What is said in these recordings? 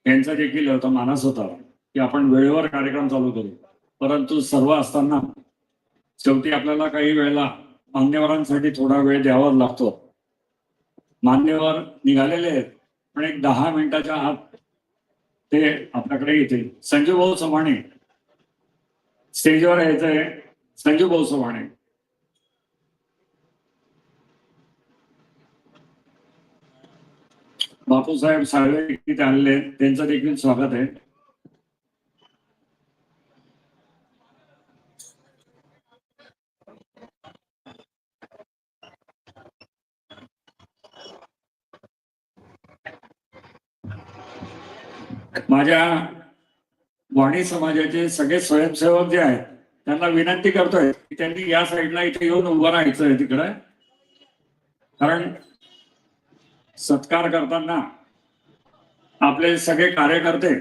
यांचा देखील होता मानस होता की आपण वेळेवर कार्यक्रम चालू करू, परंतु सर्व असताना शेवटी आपल्याला काही वेळेला मान्यवरांसाठी थोडा वेळ द्यावा लागतो. मान्यवर निघालेले आहेत, पण एक 10 मिनिटाच्या आत ते आपल्याकडे येतील. संजू भाऊ चव्हाणे स्टेजवर यायचंय. संजू भाऊ चव्हाणे. बापूसाहेब साळवे इथे आलेले, त्यांचं देखील स्वागत आहे. माझ्या वाणी समाजाचे सगळे स्वयंसेवक जे आहेत त्यांना विनंती करतोय की त्यांनी या साईडला इथे येऊन उभं राहायचं तिकडे, कारण सत्कार करताना आपले सगळे कार्यकर्ते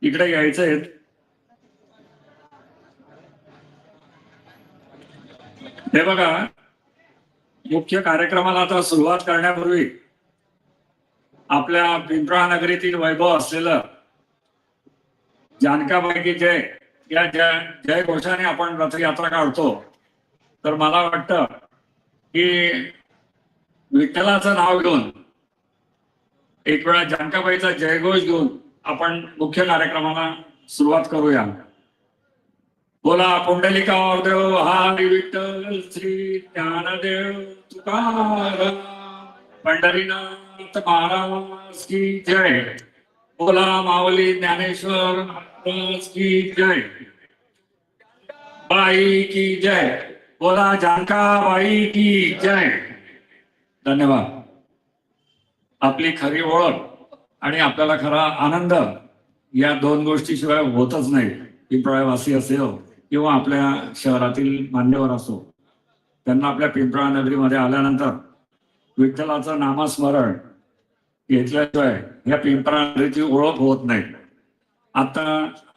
इकडे यायचे आहेत. हे बघा, मुख्य कार्यक्रमाला आता सुरुवात करण्यापूर्वी आपल्या पिंपळा नगरीतील वैभव असलेलं जानकाबाई की जय या जय घोषाने आपण रथयात्रा काढतो. तर मला वाटतं की विठ्ठलाचं नाव घेऊन एक वेळा जानकाबाईचा जयघोष घेऊन आपण मुख्य कार्यक्रमाला सुरुवात करूया. बोला पुंडलिका देव हरी विठ्ठल श्री ज्ञानदेव तुकाराम पंढरीनाथ महाराज की जय. बोला माऊली ज्ञानेश्वर महाराज की जय. बाई की जय. बोला जानकाबाई की जय. धन्यवाद. आपली खरी ओळख आणि आपल्याला खरा आनंद या दोन गोष्टीशिवाय होतच नाही. पिंपळावासी असो किंवा आपल्या शहरातील मान्यवर असो, त्यांना आपल्या पिंपळा नगरीमध्ये आल्यानंतर विठ्ठलाचं नामस्मरण घेतल्याशिवाय या पिंपळा नगरीची ओळख होत नाही. आता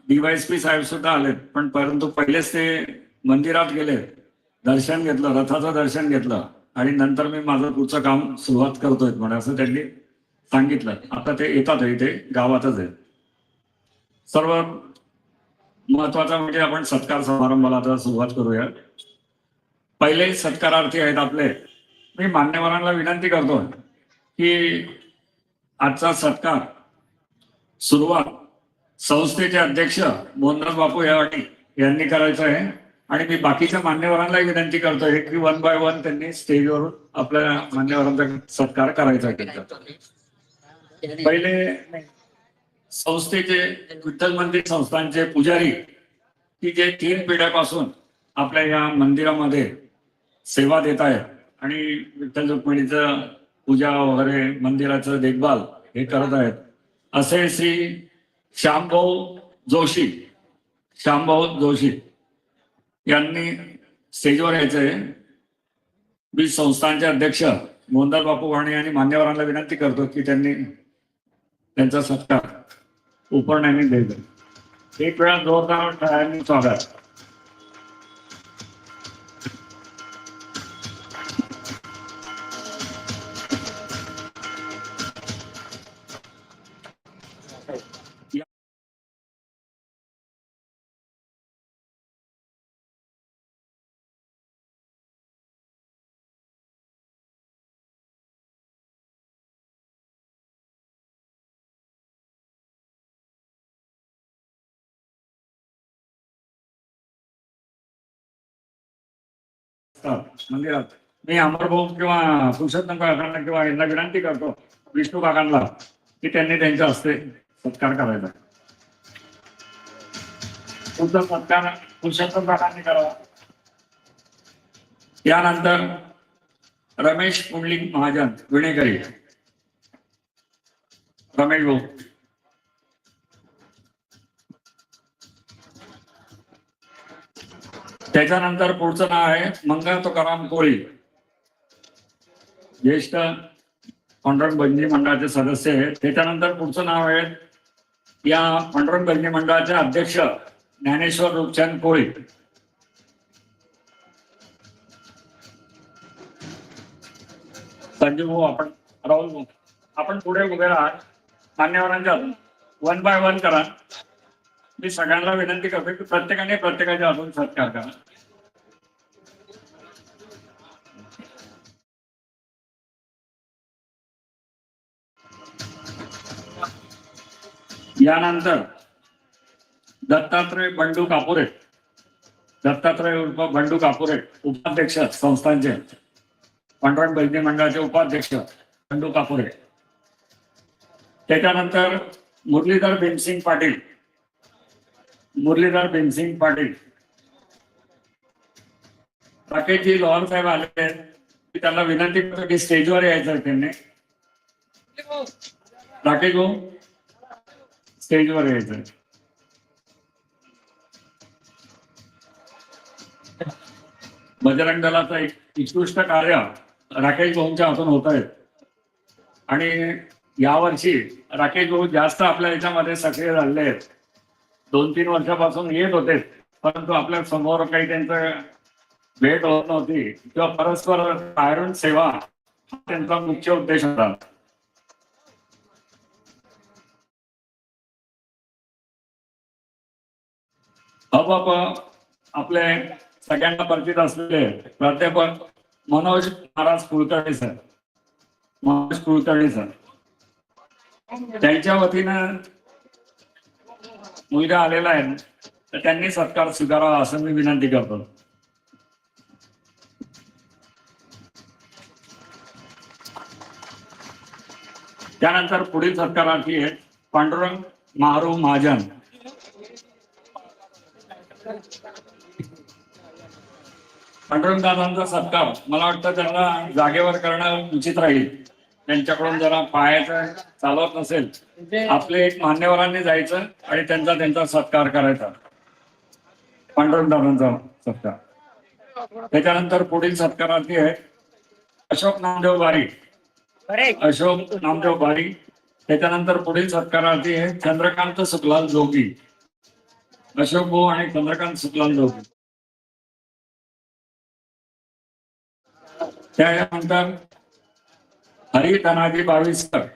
DYSP साहेब सुद्धा आलेत, पण परंतु पहिलेच ते मंदिरात गेले, दर्शन घेतलं, रथाचं दर्शन घेतलं आणि नंतर मी माझं पुढचं काम सुरुवात करतोय म्हणे असं त्यांनी सांगितलं. आता ते येतात, इथे गावातच आहेत. सर्व महत्वाचा म्हणजे आपण सत्कार समारंभाला आता सुरुवात करूया. पहिले सत्कारार्थी आहेत आपले. मी मान्यवरांना विनंती करतो की आजचा सत्कार सुरुवात संस्थेचे अध्यक्ष मोहनदास बापू यांनी करायचं आहे आणि मी बाकीच्या मान्यवरांना विनंती करतोय की 1 बाय 1 त्यांनी स्टेजवरून आपल्या मान्यवरांचा सत्कार करायचा आहे. पहिले संस्थेचे विठ्ठल मंदिर संस्थानचे पुजारी की जे 3 पिढ्यापासून आपल्या या मंदिरामध्ये सेवा देत आहेत आणि विठ्ठल रुक्मिणीचं पूजा वगैरे मंदिराचं देखभाल हे करत आहेत, असे श्री श्यामभाऊ जोशी यांनी स्टेजवर यायचंय. मी संस्थानचे अध्यक्ष मोहनदास बापू वाणी आणि मान्यवरांना विनंती करतो की त्यांनी त्यांचा सत्कार उपरण्याने द्यायचा. एक वेळा जोरदार टाळ्यांनी स्वागत. मंदिरात मी अमरभाऊ किंवा पुरुषोत्तम काकांना किंवा यांना विनंती करतो, विष्णू काकांना, की त्यांनी त्यांच्या हस्ते सत्कार करायचा. तुमचा सत्कार पुरुषोत्तम काकांनी करावा. यानंतर रमेश पुंडलिक महाजन विणेकरी. रमेश भाऊ. त्याच्यानंतर पुढचं नाव आहे मंगळ तुकाराम कोळी, ज्येष्ठ पांडुरंग भजनी मंडळाचे सदस्य आहेत. त्याच्यानंतर पुढचं नाव आहे या पांडुरंग भजनी मंडळाचे अध्यक्ष ज्ञानेश्वर रूपचंद कोळी. संजू भाऊ, आपण राहुल भाऊ, आपण पुढे उभे राहा. मान्यवरांच्या वन बाय वन करा. मी सगळ्यांना विनंती करतो की प्रत्येकाने प्रत्येकाच्या हातून सत्कार करा. यानंतर दत्तात्रय बंडू कापुरे, दत्तात्रय उर्फ बंडू कापुरे, उपाध्यक्ष संस्थांचे, पांडुरंग भजनी मंडळाचे उपाध्यक्ष बंडू कापुरे. त्याच्यानंतर मुरलीधर भीमसिंग पाटील, मुरलीधर भीमसिंग पाटील. राकेशजी लोहार साहेब आले, त्यांना विनंती करतो की स्टेजवर यायचं त्यांनी. राकेश भाऊ स्टेजवर यायचं. बजरंग दलाचं एक उत्कृष्ट कार्य राकेश भाऊंच्या हातून होत आहे आणि यावर्षी राकेश भाऊ जास्त आपल्या याच्यामध्ये सक्रिय झाले आहेत. 2-3 वर्षापासून येत होते, परंतु आपल्या समोर काही त्यांचं भेट होत नव्हती किंवा परस्पर बाहेरून सेवा हा त्यांचा मुख्य उद्देश होता. अब आपले सगळ्यांना परिचित असलेले प्राध्यापक मनोज महाराज कुलकर्णी सर, मनोज कुलकर्णी सर, त्यांच्या वतीनं मुलगा आलेला आहे तर त्यांनी सत्कार स्वीकारावा असं मी विनंती करतो. त्यानंतर पुढील सत्कारार्थी आहे पांडुरंग महारू महाजन. पांडुरंग दादांचा सत्कार मला वाटतं त्यांना जागेवर करणं उचित राहील. त्यांच्याकडून जरा पायाचं चालत नसेल, आपले एक मान्यवरांनी जायचं आणि त्यांचा सत्कार करायचा. पांडुरंग दादांचा सत्कार. त्याच्यानंतर पुढील सत्कारार्थी आहे अशोक नामदेव बारी, अशोक नामदेव बारी. त्याच्यानंतर पुढील सत्कारार्थी आहे चंद्रकांत सुखलाल जोगी, अशोक भाऊ आणि चंद्रकांत सुखलाल जोगी. त्यानंतर हरी धनाजी बाविस्कर,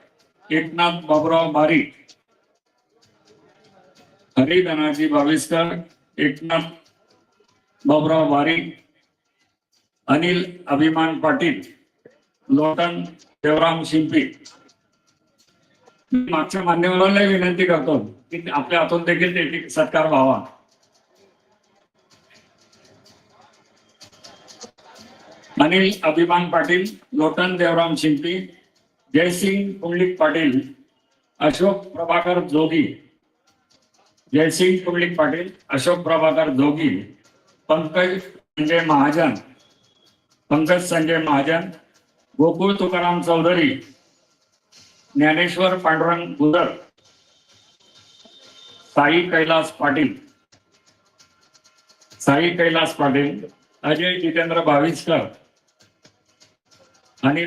एकनाथ बाबुराव बारी, हरी धनाजी बाविस्कर, एकनाथ बाबुराव बारी, अनिल अभिमान पाटील, लोटन देवराम शिंपी. मागच्या मान्यवरांना विनंती करतो की आपल्या हातून देखील त्याची सत्कार व्हावा. अनिल अभिमान पाटील, लोटन देवराम शिंपी, जयसिंग पुंडलिक पाटील, अशोक प्रभाकर जोगी, जयसिंग पुंडलिक पाटील, अशोक प्रभाकर जोगी, पंकज संजय महाजन, पंकज संजय महाजन, गोकुळ तुकाराम चौधरी, ज्ञानेश्वर पांडुरंग गुजर, साई कैलास पाटील, साई कैलास पाटील, अजय जितेंद्र बाविस्कर, आणि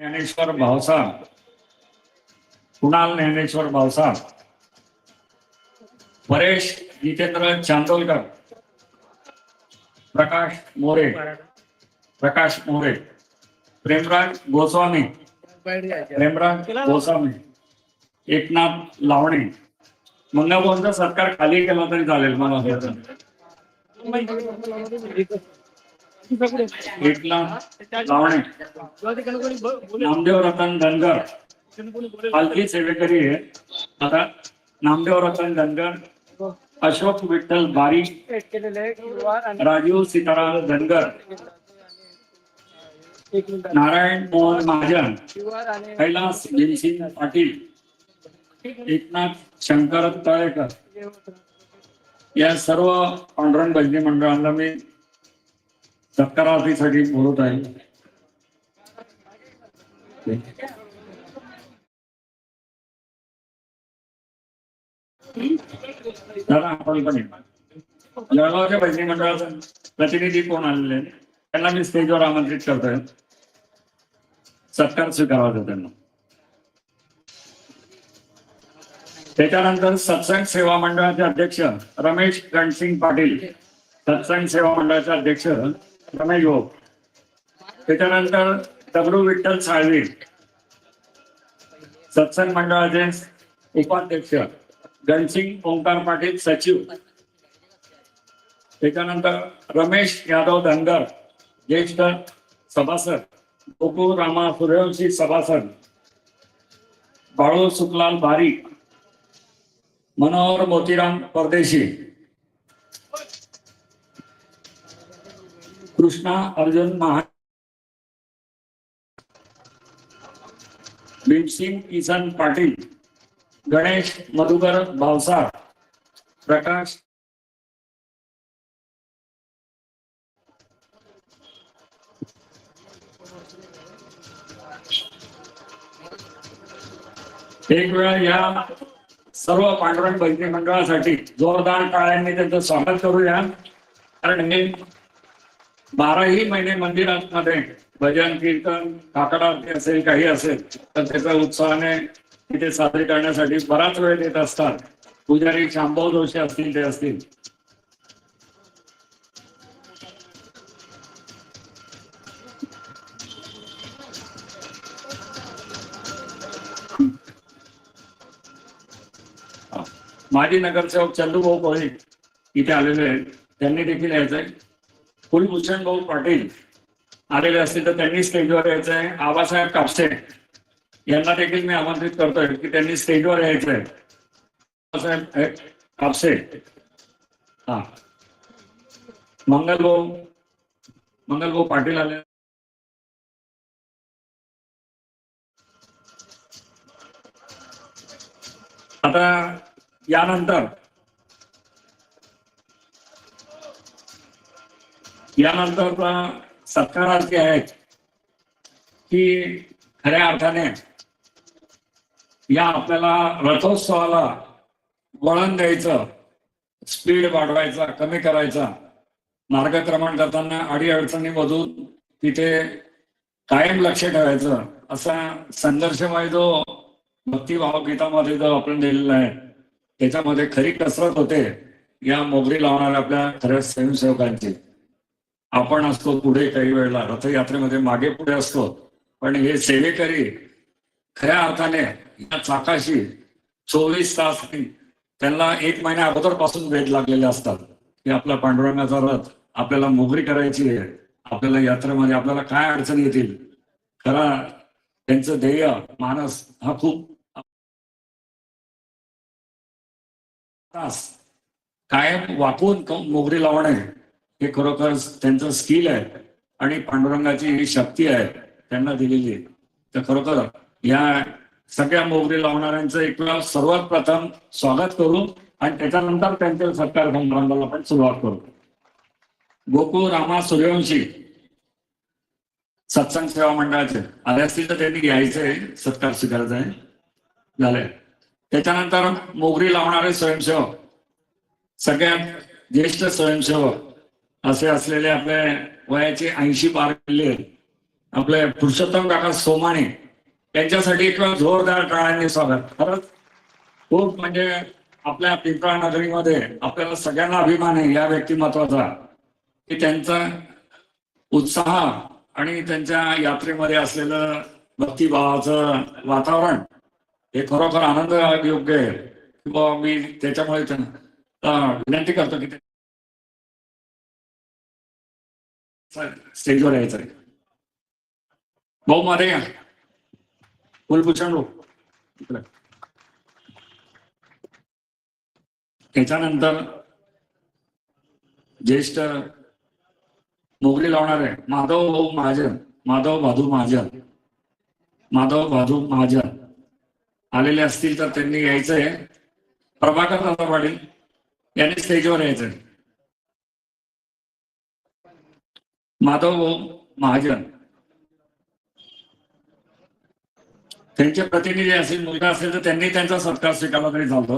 ज्ञानेश्वर भावसार, कुणाल ज्ञानेश्वर भावसार, परेश जितेंद्र चांदोलकर, प्रकाश मोरे, प्रकाश मोरे, प्रेमराज गोस्वामी, प्रेमराज गोस्वामी, एकनाथ लावणे. मंगळाभाऊंचा सत्कार खाली केला तरी चालेल मला असं. एकनाथ लावणे, नामदेव रतन धनगर, पालखी सेवेकरी आहे आता. नामदेव रतन धनगर, अशोक विठ्ठल बारी, राजीव सीताराम धनगर, नारायण मोहन महाजन, कैलास भीमसिंग पाटील, एकनाथ शंकर तळेकर. या सर्व पांडुरंग भजनी मंडळांना मी सत्कारार्थीसाठी बोलत आहे. आपण पण जळगावच्या भजनी मंडळाचे प्रतिनिधी कोण आलेले त्यांना मी स्टेजवर आमंत्रित करतोय. सत्कार स्वीकारावा त्यांना. त्याच्यानंतर सत्संग सेवा मंडळाचे अध्यक्ष रमेश रणसिंग पाटील, सत्संग सेवा मंडळाचे अध्यक्ष रमेश भाऊ. त्याच्यानंतर दगडू विठ्ठल साळवी, सत्संग मंडळाचे उपाध्यक्ष गणसिंग ओंकार पाटील सचिव, त्याच्यानंतर रमेश यादव धनगर ज्येष्ठ सभासद, गोकुळ रामा सूर्यवंशी सभासद, बाळू सुखलाल भारी, मनोहर मोतीराम परदेशी, कृष्णा अर्जुन महा, भीमसिंग किसन पाटील, गणेश मधुकर भावसार, प्रकाश एक वेळा या सर्व पांडुरंग भजनी मंडळासाठी जोरदार टाळ्यांनी त्यांचं स्वागत करूया. कारण हे 12ही महिने मंदिरांमध्ये भजन कीर्तन काकड आरती असेल काही असेल तर त्याचा उत्साहाने तिथे साजरी करण्यासाठी बराच वेळ देत असतात. पुजारी शांभव जोशी असतील ते असतील. माजी नगरसेवक चंदूभाऊ कोळी इथे आलेले आहेत, त्यांनी देखील यायचंय. कुलभूषण भाऊ पाटील आलेले असतील तर त्यांनी स्टेजवर यायचंय. आबासाहेब कापसे यांना देखील मी आमंत्रित करतोय की त्यांनी स्टेजवर यायचंय. आबासाहेब कापसे, हा, मंगलभाऊ पाटील आले. आता यानंतर सत्कारात जे आहेत की खऱ्या अर्थाने या आपल्याला रथोत्सवाला वळण द्यायचं, स्पीड वाढवायचा, कमी करायचा, मार्गक्रमण करताना अडीअडचणीमधून तिथे कायम लक्ष ठेवायचं, असा संघर्षमय जो भक्तिभाव गीतामध्ये जो आपण दिलेला आहे त्याच्यामध्ये खरी कसरत होते या मोगरी लावणाऱ्या आपल्या खऱ्या स्वयंसेवकांची. आपण असतो पुढे काही वेळेला रथयात्रेमध्ये मागे पुढे असतो, पण हे सेवेकरी खऱ्या अर्थाने या चाकाशी 24 तास त्यांना 1 महिन्या अगोदर पासून वेध लागलेले असतात की आपला पांडुरंगाचा रथ आपल्याला मोगरी करायची आहे, आपल्याला यात्रेमध्ये आपल्याला काय अडचणी येतील. खरा त्यांचं ध्येय मानस हा खूप कायम वाकून मोगरी लावणे हे खरोखर त्यांचं स्किल आहे आणि पांडुरंगाची ही शक्ती आहे त्यांना दिलेली. तर खरोखर या सगळ्या मोगरी लावणाऱ्यांचं एक वेळा सर्वात प्रथम स्वागत करू आणि त्याच्यानंतर त्यांच्या सत्कार समारंभाला आपण सुरुवात करू. गोकुळ रामा सूर्यवंशी सत्संग सेवा मंडळाचे आले असतील तर त्यांनी यायचंय, सत्कार स्वीकारायचा आहे. झालंय. त्याच्यानंतर मोगरी लावणारे स्वयंसेवक, सगळ्यात ज्येष्ठ स्वयंसेवक असे असलेले आपले वयाचे 80 पार केले आपले पुरुषोत्तम काका सोमाणे त्यांच्यासाठी एक जोरदार टाळ्यांनी स्वागत. खरंच खूप म्हणजे आपल्या पिंपळा नगरीमध्ये आपल्याला सगळ्यांना अभिमान आहे या व्यक्तिमत्वाचा की त्यांचा उत्साह आणि त्यांच्या यात्रेमध्ये असलेलं भक्तिभावाचं वातावरण हे खरोखर आनंद योग्य आहे. किंवा मी त्याच्यामुळे विनंती करतो की स्टेजवर यायचं आहे. भाऊ मध्ये या, कुलभूषण भाऊ. त्याच्यानंतर ज्येष्ठ मोगरी लावणारे माधव भाऊ महाजन, माधव भादू महाजन आलेले असतील तर त्यांनी यायचंय. प्रभाकर दादा पाटील यांनी स्टेजवर यायचंय. माधव भाऊ महाजन त्यांचे प्रतिनिधी असतील, मुलगा असेल तर त्यांनी त्यांचा सत्कार स्वीकारला तरी चालतो.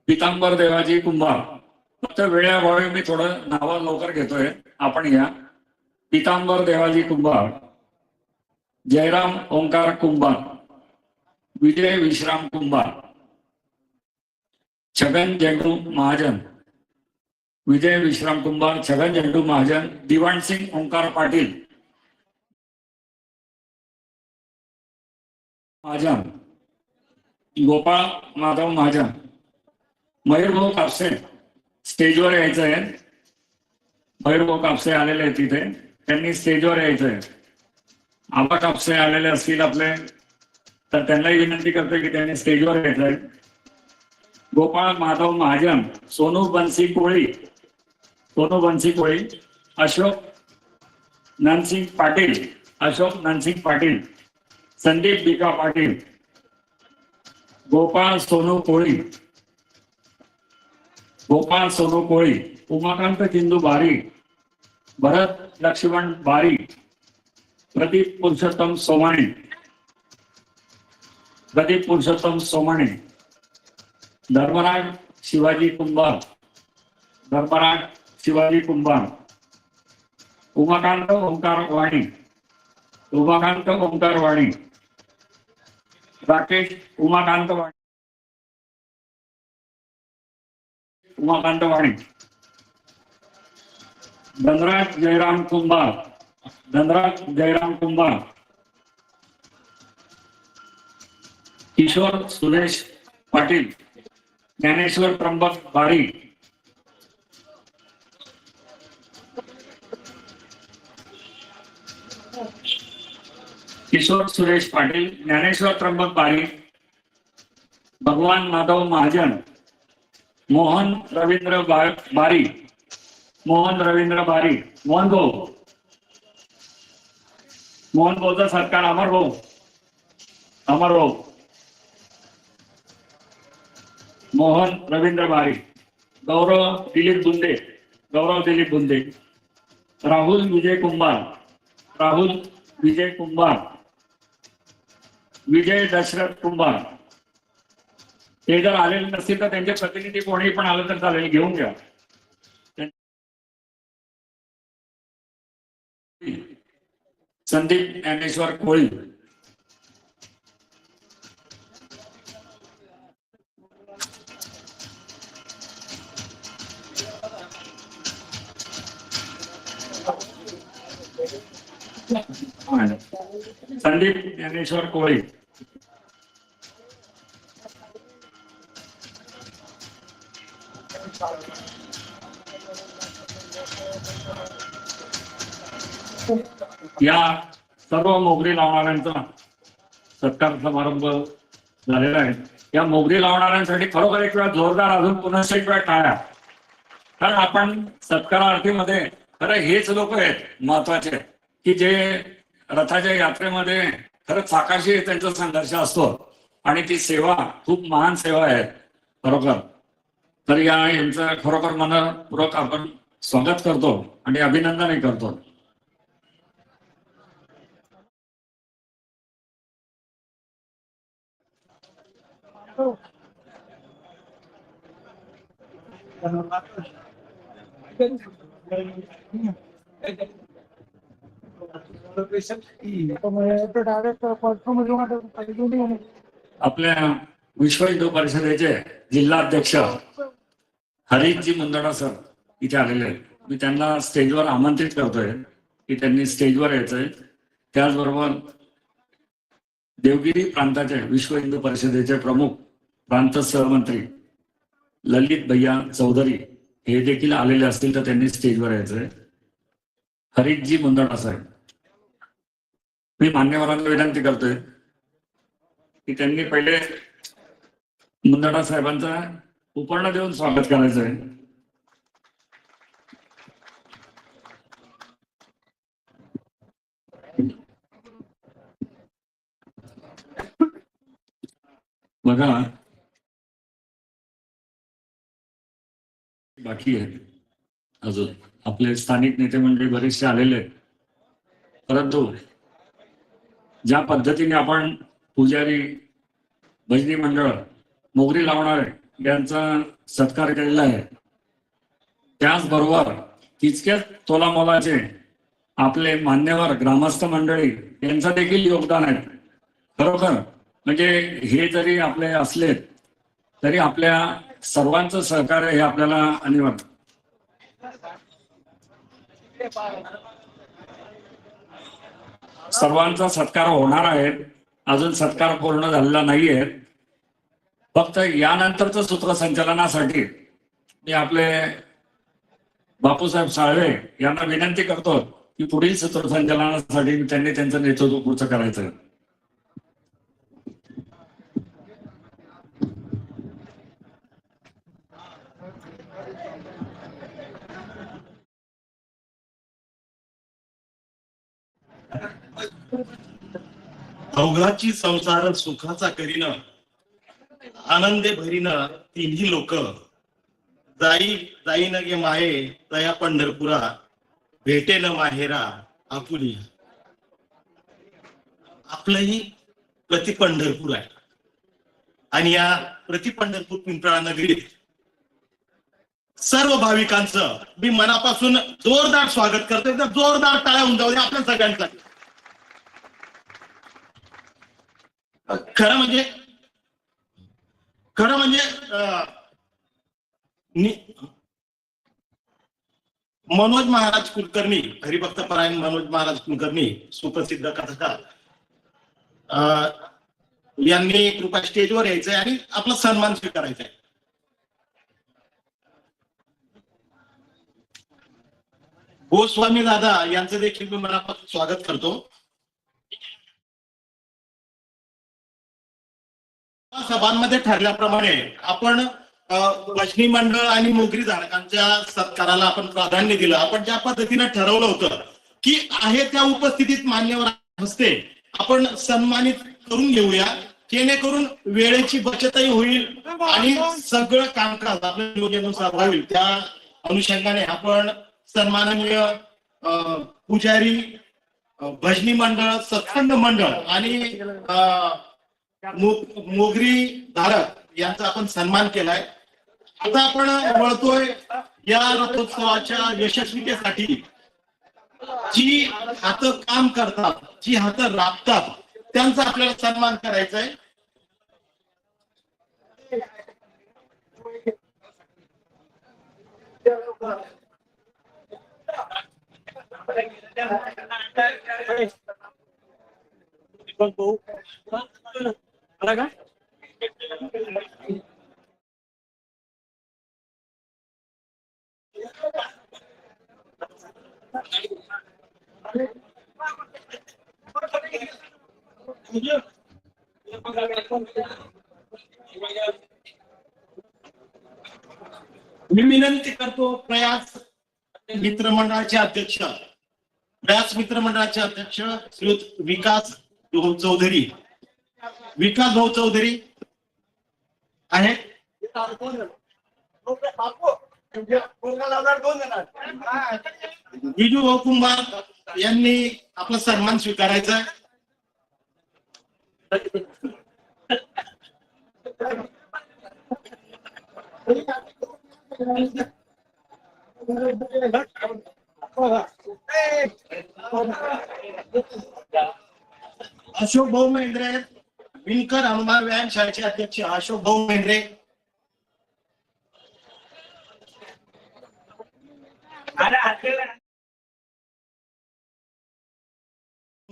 पितांबर देवाजी कुंभार, फक्त वेळाभावी मी थोडं नाव लवकर घेतोय, आपण या. पितांबर देवाजी कुंभार, जयराम ओंकार कुंभार, विजय विश्राम कुंभार, छगन झेंडू महाजन, विजय विश्राम कुंभार, छगन झेंडू महाजन, दिवाण सिंग ओंकार पाटील महाजन, गोपाळ माधव महाजन, मयूरभाऊ कापसे स्टेजवर यायचं आहे. मयूरभाऊ कापसे आलेले आहेत तिथे, त्यांनी स्टेजवर यायचं आहे. आबा कापसे आलेले असतील आपले, तर त्यांनाही विनंती करतो की त्यांनी स्टेजवर यायचं आहे. गोपाळ माधव महाजन, सोनू बन्सी कोळी, सोनू बन्सी कोळी, अशोक ननसिंग पाटील, अशोक ननसिंग पाटील, संदीप बिका पाटील, गोपाळ सोनू कोळी, गोपाळ सोनू कोळी, उमाकांत चिंदू बारी, भरत लक्ष्मण बारी, प्रदीप पुरुषोत्तम सोमाणे, प्रदीप पुरुषोत्तम सोमाणे, धर्मराज शिवाजी कुंभार, धर्मराज शिवाजी कुंभार, उमाकांत ओंकार वाणी, उमाकांत ओंकार वाणी, राकेश उमाकांत वाणी, उमाकांत वाणी, धनराज जयराम कुंभार, धनराज जयराम कुंभार, किशोर सुरेश पाटील, ज्ञानेश्वर त्र्यंबक बारी, किशोर सुरेश पाटील, ज्ञानेश्वर त्र्यंबक बारी, भगवान माधव महाजन, मोहन रवींद्र बारी, मोहन रवींद्र बारी, मोहन भाऊ, मोहन भाऊचा सरकार, अमर भाऊ, अमर भाऊ, मोहन रवींद्र बारी, गौरव दिलीप बुंदे, गौरव दिलीप बुंदे, राहुल विजय कुंभार, राहुल विजय कुंभार, विजय दशरथ कुंभार. ते जर आलेले नसतील तर त्यांचे प्रतिनिधी कोणी पण आलं तर चालेल, घेऊन घ्या. संदीप ज्ञानेश्वर कोळी, संदीप ज्ञानेश्वर कोळी, या सर्व मोगरी लावणाऱ्यांचा सत्कार समारंभ झालेला आहे. या मोगरी लावणाऱ्यांसाठी खरोखर एक वेळा जोरदार अजून पुन्हा एक वेळा टाळ्या. कारण आपण सत्कारार्थीमध्ये खरं हेच लोक आहेत महत्वाचे, की जे रथाच्या यात्रेमध्ये खरंच साकाशी त्यांचा संघर्ष असतो आणि ती सेवा खूप महान सेवा आहे खरोखर. तर यांचं खरोखर मनपूर्वक आपण स्वागत करतो आणि अभिनंदनही करतो. आपल्या विश्व हिंदू परिषदेचे जिल्हाध्यक्ष हरीशजी मुंदडा सर इथे आलेले आहेत. मी त्यांना स्टेजवर आमंत्रित करतोय की त्यांनी स्टेजवर यायचंय. त्याचबरोबर देवगिरी प्रांताचे विश्व हिंदू परिषदेचे प्रमुख प्रांत सहमंत्री ललित भैया चौधरी हे देखील आलेले असतील तर त्यांनी स्टेजवर यायचंय. हरीशजी मुंदडा साहेब, मी मान्यवरांना विनंती करतोय की त्यांनी पहिले मुंदडा साहेबांचा उपर्ण देऊन स्वागत करायचं आहे. बघा बाकी आहे अजून आपले स्थानिक नेते मंडळी बरेचसे आलेले आहेत, परंतु ज्या पद्धतीने आपण पुजारी, भजनी मंडळ, मोगरी लावणारे यांचा सत्कार केलेला आहे, त्याचबरोबर तितक्याच तोलामोलाचे आपले मान्यवर ग्रामस्थ मंडळी यांचं देखील योगदान आहे. खरोखर म्हणजे हे जरी आपले असले तरी आपल्या सर्वांचं सहकार्य हे आपल्याला अनिवार्य. सर्वांचा सत्कार होणार आहे, अजून सत्कार पूर्ण झालेला नाहीये. फक्त यानंतरचं सूत्रसंचालनासाठी मी आपले बापूसाहेब साळवे यांना विनंती करतो की पुढील सूत्रसंचालनासाठी त्यांनी त्यांचं नेतृत्व पुढचं करायचं. अवघाची संसार सुखाचा करीन, आनंदे भरीन तिन्ही लोक. जाईन गे माये तया पंढरपुरा, भेटेन माहेरा आपुली. आपलंही प्रति पंढरपूर आहे आणि या प्रति पंढरपूर पिंपळा नगरीत सर्व भाविकांचं मी मनापासून जोरदार स्वागत करतो. एकदम जोरदार टाळ्या होऊन जाऊ दे आपल्या सगळ्यांसाठी. खरं म्हणजे मनोज महाराज कुलकर्णी, हरिभक्त परायण मनोज महाराज कुलकर्णी, सुप्रसिद्ध कथाकार, यांनी कृपया स्टेजवर यायचंय आणि आपला सन्मान स्वीकारायचा आहे. गोस्वामी दादा यांचं देखील मी मनापासून स्वागत करतो. सभांमध्ये ठरल्याप्रमाणे आपण भजनी मंडळ आणि मोगरी धारकांच्या सत्काराला आपण प्राधान्य दिलं. आपण ज्या पद्धतीने ठरवलं होतं की आहे त्या उपस्थितीत मान्यवर हस्ते आपण सन्मानित करून घेऊया, जेणेकरून वेळेची बचतही होईल आणि सगळं कामकाज आपल्या योजनेनुसार होईल. त्या अनुषंगाने आपण सन्माननीय पुजारी, भजनी मंडळ, सत्खंड मंडळ आणि मोगरी धारक यांचा आपण सन्मान केलाय. आता आपण वळतोय या रथोत्सवाच्या यशस्वीतेसाठी जी हात काम करतात, जी हात राबतात, त्यांचा आपल्याला सन्मान करायचा आहे. मी विनंती करतो प्रयास मित्रमंडळाचे अध्यक्ष, श्री विकास चौधरी आहे. विजू भाऊ कुंभार यांनी आपला सन्मान स्वीकारायचा आहे. अशोक भाऊ मेंढरे, विणकर हनुमान व्यायाम शाळेचे अध्यक्ष अशोक भाऊ मेंढरे.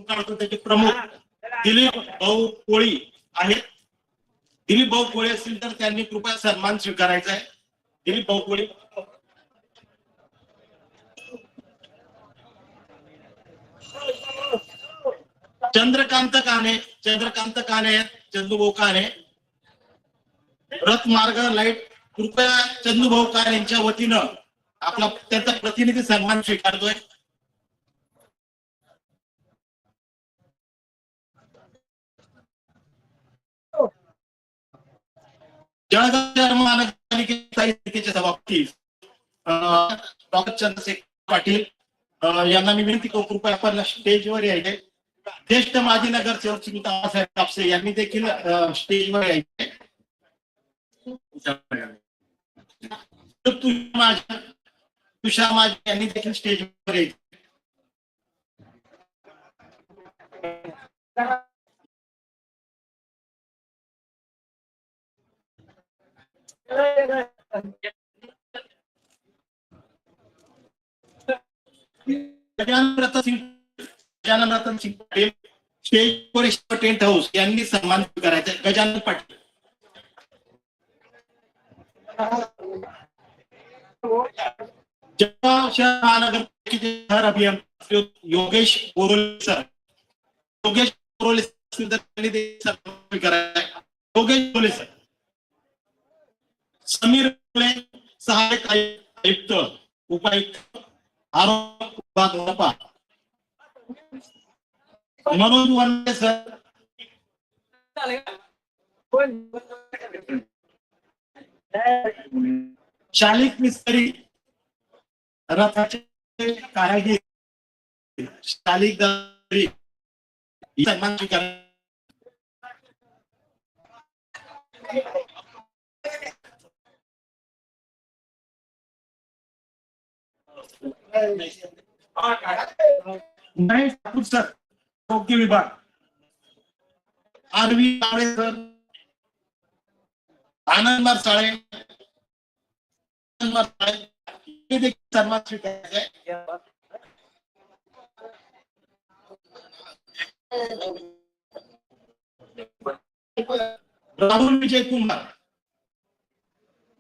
त्याचे प्रमुख दिलीप भाऊ कोळी आहेत. दिलीप भाऊ कोळी असतील तर त्यांनी कृपया सन्मान स्वीकारायचा आहे. दिलीप भाऊ कोळी. चंद्रकांत काने, चंदूभाऊ काने, रथमार्ग लाईट, कृपया चंदूभाऊ काने यांच्या वतीनं आपला त्यांचा प्रतिनिधी सन्मान स्वीकारतोय. जळगाव महानगरपालिकेचे सभापती डॉक्टर चंद्रशेखर पाटील यांना मी विनंती करतो कृपया आपण स्टेजवर यायचे. ज्येष्ठ माजी नगरसेवक श्री बाळासाहेब कापसे यांनी देखील स्टेजवर यायचे. तुषार माझे यांनी देखील स्टेजवर यायचे. Gajanan Ratan Singh Patil, stage tent house यांनी सन्मान करायचा. गजानन पाटील. जळगाव शहर महानगरपालिकेचे शहर अभियंता योगेश बोरोले सर, योगेश बोरोले असतील तर त्यांनी ते सन्मान करायचं. योगेश बोरोले सर. समीर बोरोले, सहाय्यक आयुक्त उपायुक्त आरोग्य विभाग मनपा. मनोज वनवे सर, शालिक मिस्त्री, रथाचे कारागीर शालिक दरी सन्मान स्वीकार. महेश ठाकूर सर, आरोग्य विभाग. आरवी काळे सर, आनंद मारसाळे, हे देखील सन्मान स्वीकारायचा आहे. राहुल विजय कुमार.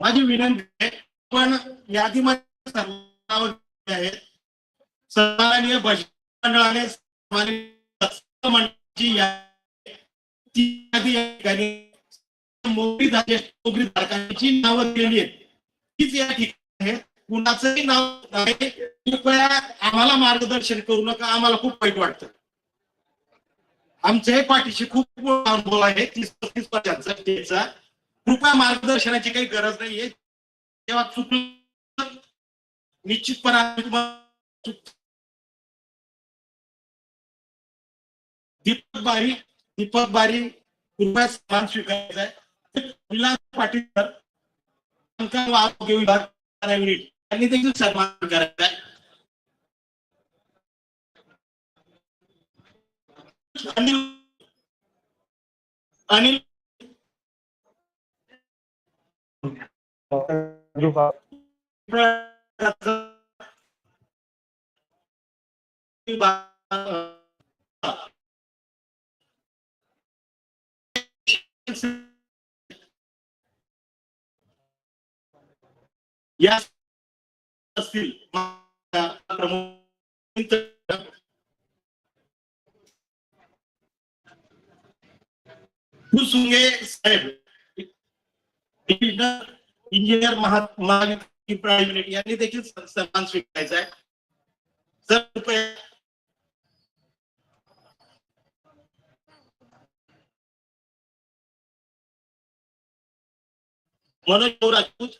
माझी विनंती आहे, पण यादीमध्ये सर्व आहेत. सन्माननीय बचत मंडळाने मंडळाची यादी या ठिकाणी नोकरीधारकांची नावं दिलेली आहेत. तीच या ठिकाणी आहे. कुणाचंही नाव नाही. कृपया आम्हाला मार्गदर्शन करू नका, आम्हाला खूप वाईट वाटतं. आमच्याही पाठीशी खूप मोठा अनुभव आहे 30-35 वर्षांचा. कृपया मार्गदर्शनाची काही गरज नाहीये. तेव्हा चुकलं निश्चितपणे दीपक बारी कृपया सन्मान स्वीकारायचा आहे. विलास पाटील सर, आरोग्य विभाग त्यांनी देखील सन्मान करायचा आहे. अनिल या असतील सुंगे साहेब, इंजिनियर प्रायव्हेट यांनी देखील सन्मान स्वीकारायचा आहे. सर कृपया मनोज राजपूत.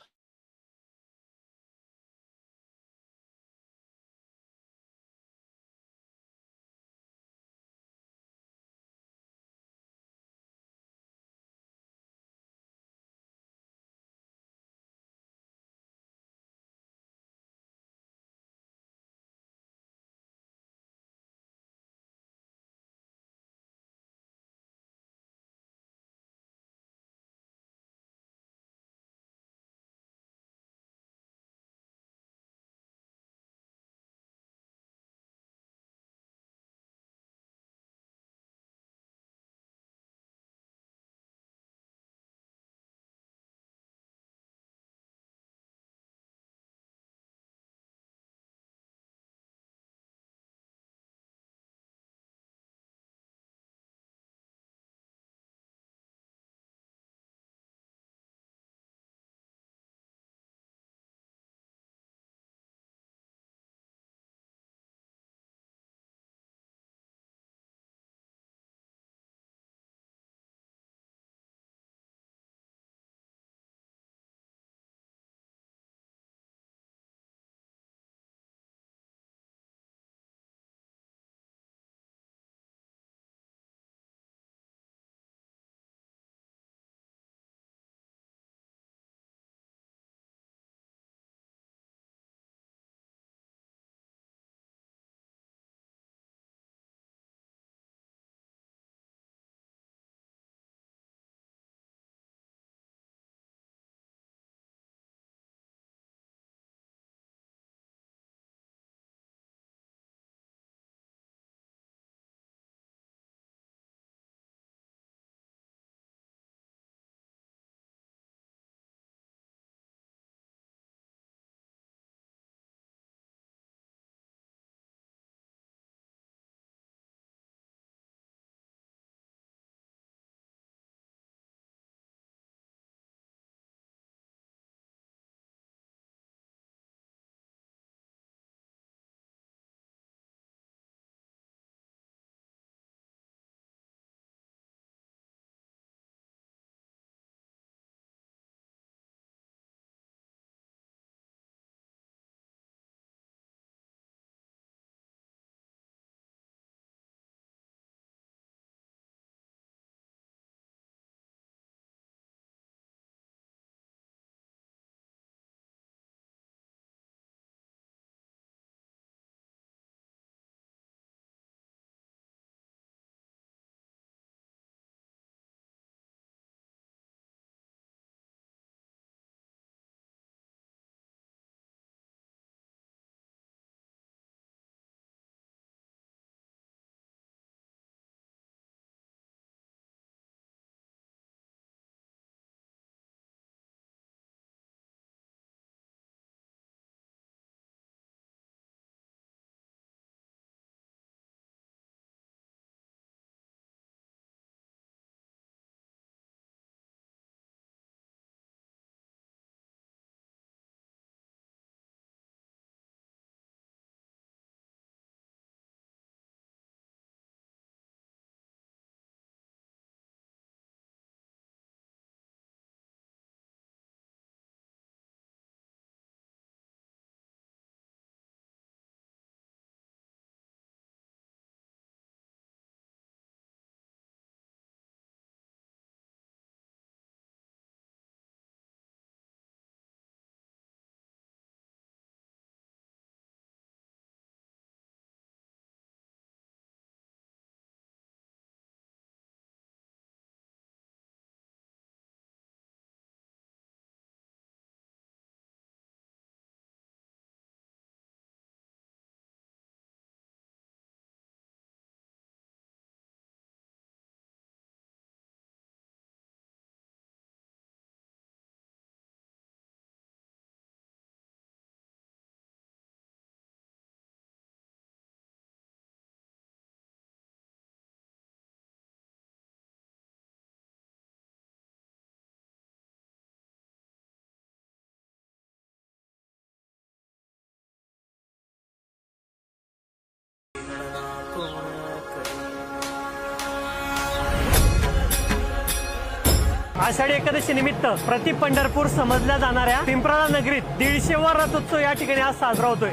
आषाढी एकादशी निमित्त प्रति पंढरपूर समजल्या जाणाऱ्या पिंपराळा नगरीत 150वा रथोत्सव या ठिकाणी आज साजरा होतोय.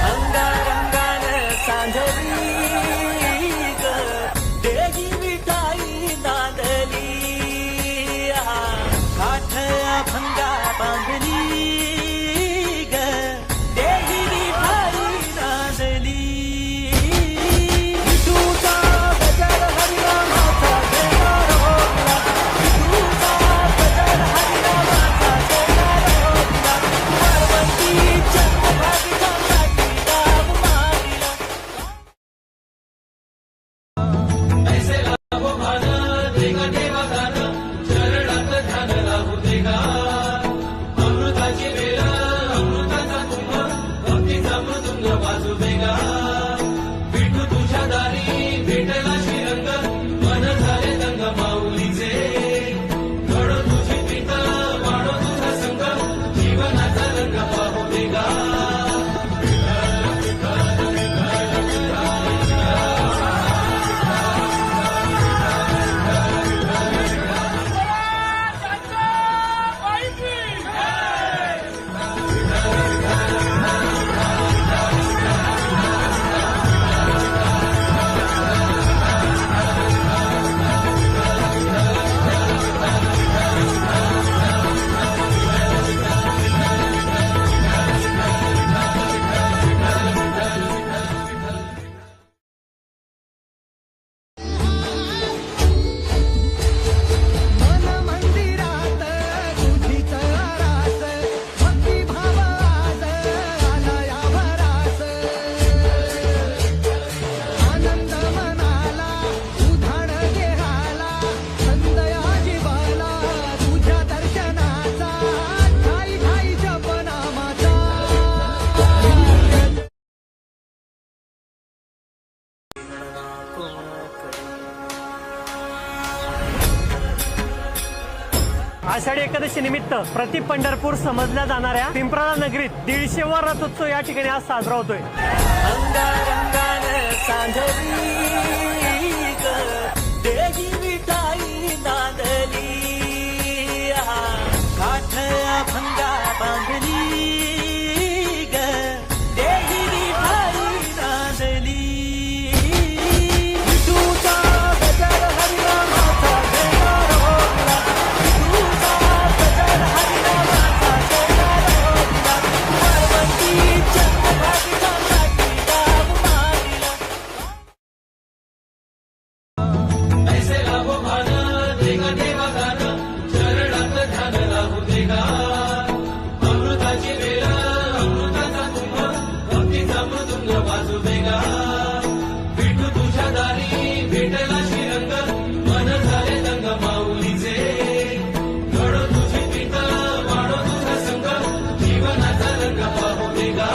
अंगारंगाने सांधली ग, देही विठाई नांदली, काठ अभंगा बांधली ग, देही विठाई नांदली. विठूचा गजर हरिनामाचा देणार होता, विठूचा गजर हरिनामाचा देणार होता, पार्वती चंद्रभागीचा लाटी दाब मारिला. ऐसे लाभो भान देगा देवा दान, चरणात ध्यान लागू देगा. अमृताची वेळ अमृताचा कुंभ, भक्तीचा मृदुंग वाजू देगा. विठू तुझ्या दारी भेटला श्रीरंग, मन झाले दंग माऊलीचे. घडो तुझी प्रीत वाढो तुझा संग, जीवनाचा रंग पाहू देगा. मन मंदिरात तुझीच रास, भक्ती भाव आज आला या भरास. आनंद मनाला उधाण गेहाला, संदया जीवाला तुझ्या दर्शनाचा, ठाई ठाई जपनामाचा. आषाढी एकादशी निमित्त प्रति पंढरपूर समजल्या जाणाऱ्या पिंपराळा नगरीत 150वा रथोत्सव या ठिकाणी आज साजरा होतोय. अंगारंगाने सांधली ग, देही विठाई नांदली, काठ अभंगा बांधली ग, देही विठाई नांदली. विठूचा गजर हरिनामाचा देणार होता, विठूचा गजर हरिनामाचा देणार होता, पार्वती चंद्रभागीचा लाटी दाब मारिला. ऐसे लाभो भान देगा देवा दान, चरणात ध्यान लागू देगा. अमृताची वेळ अमृताचा कुंभ, भक्तीचा मृदुंग वाजू देगा. विठू तुझ्या दारी भेटला श्रीरंग, मन झाले दंग माऊलीचे. घडो तुझी प्रीत वाढो तुझा संग, जीवनाचा रंग पाहू देगा.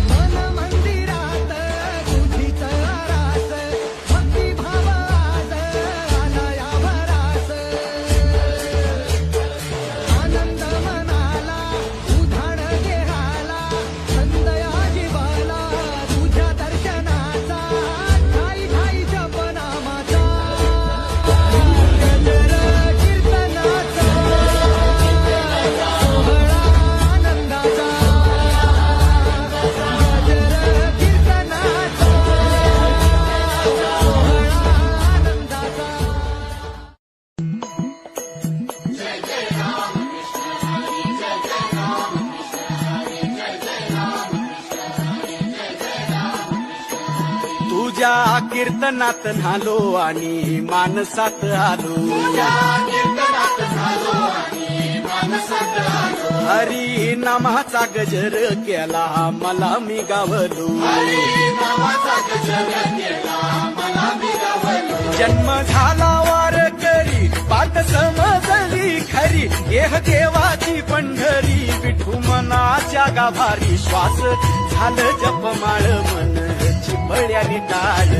मन मंदिरात तुझीच रास, भक्ती भाव आज आला या भरास. आनंद मनाला उधाण गेहाला, संदया जीवाला तुझ्या दर्शनाचा, ठाई ठाई जपनामाचा. गजर कीर्तनाचा सोहळा आनंदाचा, गजर कीर्तनाचा सोहळा आनंदाचा. तुझ्या कीर्तनात न्हालो आणि मानसात आलो, हरी नामाचा गजर केला मला मी गावलो जन्म झाला वार करी पाठ समजली खरी देह देवाची पंढरी विठू मनाच्या गाभारी श्वास झालं जपमाळ मन चिपळ्याने टाळ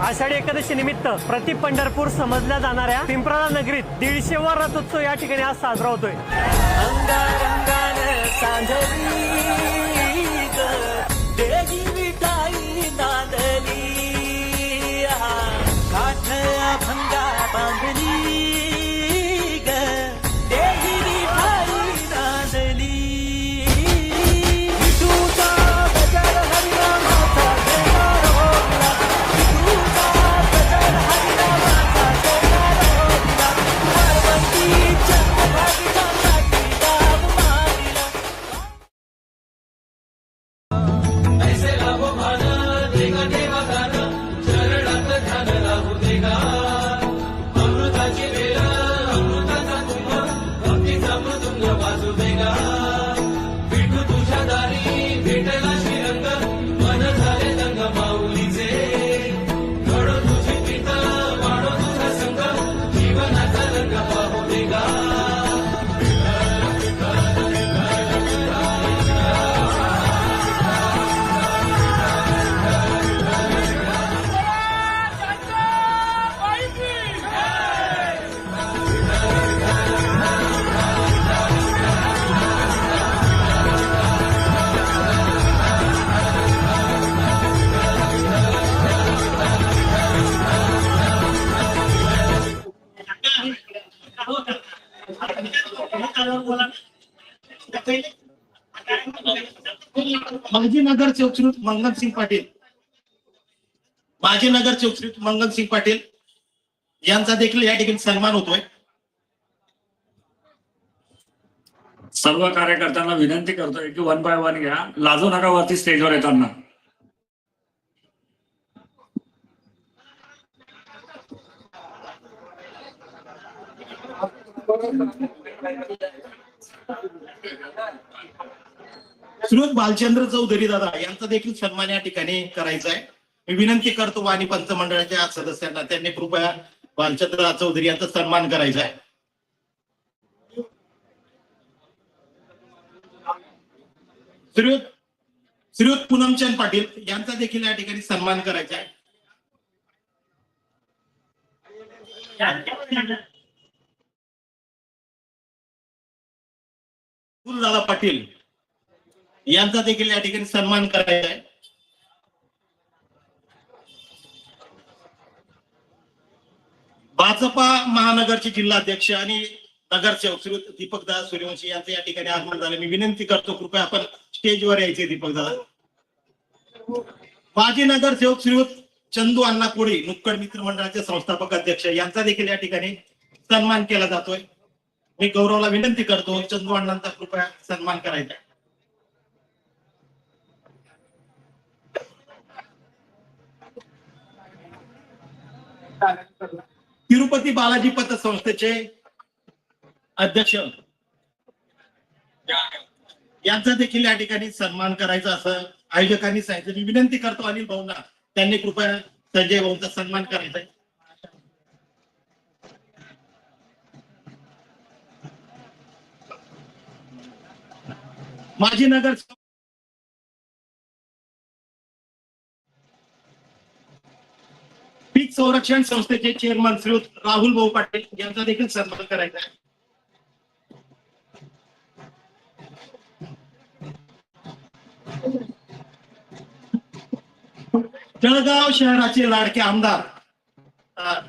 आषाढी एकादशी निमित्त प्रति पंढरपूर समजल्या जाणाऱ्या पिंपराळा नगरीत 150वा रथोत्सव या ठिकाणी आज साजरा होतोय. माजी नगरसेवक श्री मंगलसिंग पाटील माजी नगरसेवक श्री मंगलसिंग पाटील यांचा देखील या ठिकाणी सन्मान होतोय. सर्व कार्यकर्त्यांना विनंती करतोय की 1 बाय 1 घ्या, लाजू नका वरती स्टेजवर येताना. श्रीयुत बालचंद्र चौधरी दादा यांचा देखील सन्मान या ठिकाणी करायचा आहे. मी विनंती करतो वाणी पंच मंडळाच्या सदस्यांना त्यांनी कृपया बालचंद्र चौधरी यांचा सन्मान करायचा आहे. श्रीयुत पूनमचंद पाटील यांचा देखील या ठिकाणी सन्मान करायचा आहे. दादा पाटील यांचा देखील या ठिकाणी सन्मान करायचा आहे. भाजपा महानगरचे जिल्हाध्यक्ष आणि नगरसेवक श्री दीपकदादा सूर्यवंशी यांचं या ठिकाणी आगमन झालं. मी विनंती करतो कृपया आपण स्टेजवर यायचे. दीपकदादा माजी नगरसेवक श्रीयुत चंदू अण्णा कोळी नुक्कड मित्र मंडळाचे संस्थापक अध्यक्ष यांचा देखील या ठिकाणी सन्मान केला जातोय. मी गौरवला विनंती करतो चंदू अण्णांचा कृपया सन्मान करायचा. तिरुपती बालाजी पतसंस्थेचे अध्यक्ष यांचा देखील या ठिकाणी सन्मान करायचा असं आयोजकांनी सांगितलं. मी विनंती करतो अनिल भाऊंना त्यांनी कृपया संजय भाऊंचा सन्मान करायचा आहे. माजी नगर पीक संरक्षण संस्थेचे चेअरमन श्रीयुत राहुल भाऊ पाटील यांचा देखील सन्मान करायचा आहे. जळगाव शहराचे लाडके आमदार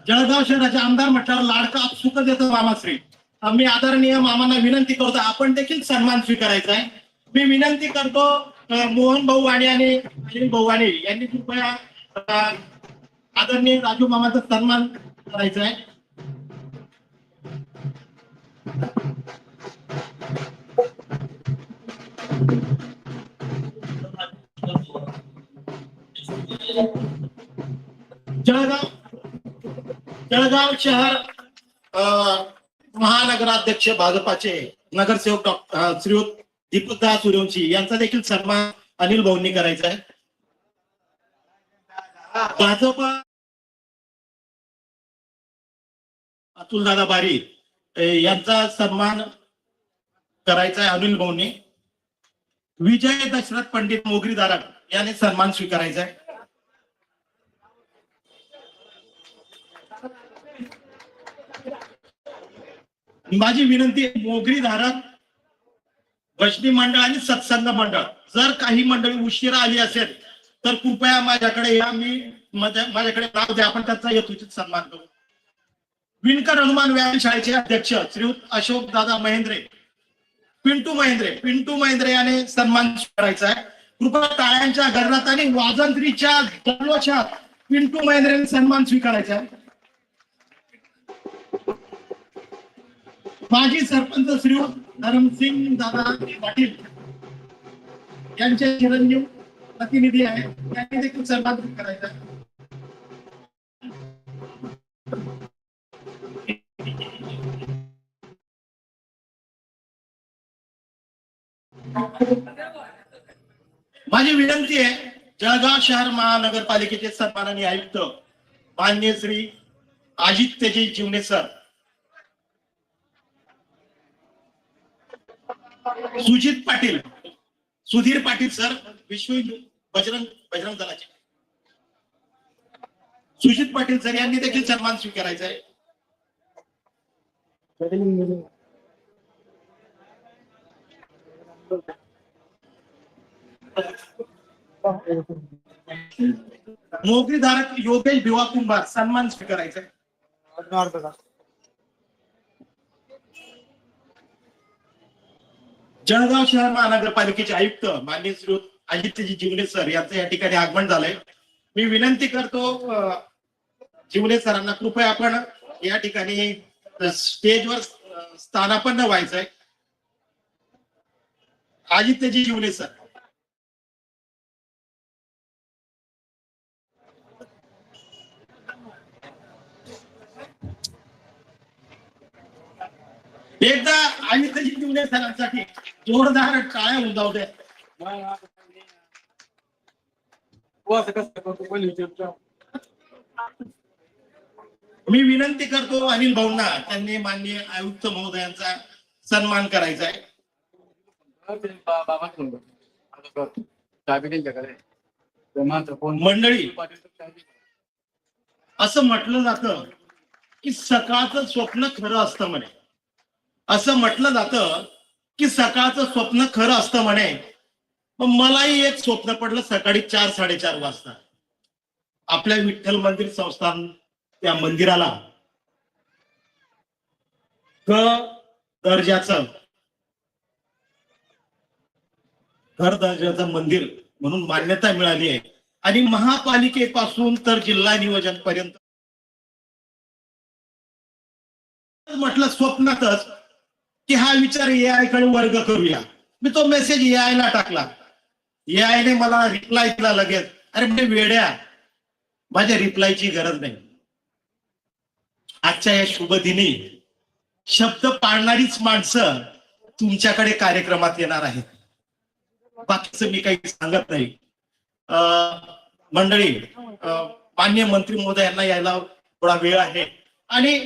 जळगाव शहराचे आमदार म्हटल्यावर लाडका सुख देतो मामाश्री. मी आदरणीय मामांना विनंती करतो आपण देखील सन्मान स्वीकारायचा आहे. मी विनंती करतो मोहन भाऊ वाणी आणि अनिल भाऊ वाणी यांनी कृपया आदरणीय राजू मामाचा सन्मान करायचा आहे. जळगाव शहर महानगराध्यक्ष भाजपाचे नगरसेवक श्रीयुत दीपकदास सूर्यवंशी यांचा देखील सन्मान अनिल भाऊंनी करायचा आहे. भाजप अतुलदादा बारी यांचा सन्मान करायचा आहे अनिल भाऊंनी. विजय दशरथ पंडित मोगरी दारक याने सन्मान स्वीकारायचा आहे. माझी विनंती आहे, मोगरी धारक भजनी मंडळ आणि सत्संग मंडळ जर काही मंडळी उशिरा आली असेल तर कृपया माझ्याकडे या. माझ्याकडे नाव द्या, आपण त्याचा यथोचित सन्मान करू. विणकर हनुमान व्यायाम शाळेचे अध्यक्ष श्रीयुत अशोक दादा महेंद्रे, पिंटू महेंद्रे याने सन्मान स्वीकारायचा आहे. कृपया टाळ्यांच्या गजरात आणि वाजंत्रीच्या जल्लोषात पिंटू महेंद्रेने सन्मान स्वीकारायचा आहे. माजी सरपंच श्रीयुत धरमसिंग दादा पाटील यांचे चिरंजीव प्रतिनिधी आहे, त्यांनी देखील सन्मान स्वीकारायचा आहे. माझी विनंती आहे, जळगाव शहर महानगरपालिकेचे सन्माननीय आयुक्त माननीय श्री आदित्यजी जीवने सर, सुधीर पाटील सर, विश्व हिंदू बजरंग दलाचे सुजित पाटील सर यांनी देखील सन्मान स्वीकारायचा आहे. मोगरी धारक योगेश भिवा कुंभार सन्मान स्वीकारायचा आहे. जळगाव शहर महानगरपालिकेचे आयुक्त माननीय श्री आदित्यजी जीवने सर यांचं या ठिकाणी आगमन झालंय. मी विनंती करतो जीवने सरांना कृपया आपण या ठिकाणी स्टेजवर स्थानापन्न व्हायचंय. आदित्यजी जीवने सर. एकदा आदित्यजी जीवने सरांसाठी जोरदार टाळ्या उंचावू द्या. मी विनंती करतो अनिल भाऊंना, त्यांनी माननीय आयुक्त महोदयांचा सन्मान करायचा आहे. मंडळी, असं म्हटलं जातं की सकाळचं स्वप्न खरं असतं म्हणे. असं म्हटलं जातं की सकाळचं स्वप्न खरं असतं म्हणे. मग मलाही एक स्वप्न पडलं सकाळी 4-4:30 वाजता. आपल्या विठ्ठल मंदिर संस्थान त्या मंदिराला दर्जाचं मंदिर म्हणून मान्यता मिळाली आहे. आणि महापालिकेपासून तर जिल्हा नियोजन पर्यंत म्हटलं स्वप्नातच की हा विचार AI कडे वर्ग करूया. मी तो मेसेज AI ला टाकला. AI ने मला रिप्लाय दिला लगेच. अरे म्हणजे वेड्या, माझ्या रिप्लायची गरज नाही. आजच्या या शुभ दिनी शब्द पाळणारीच माणसं तुमच्याकडे कार्यक्रमात येणार आहेत. बाकीचं मी काही सांगत नाही. मंडळी, मान्य मंत्री महोदयांना यायला थोडा वेळ आहे. आणि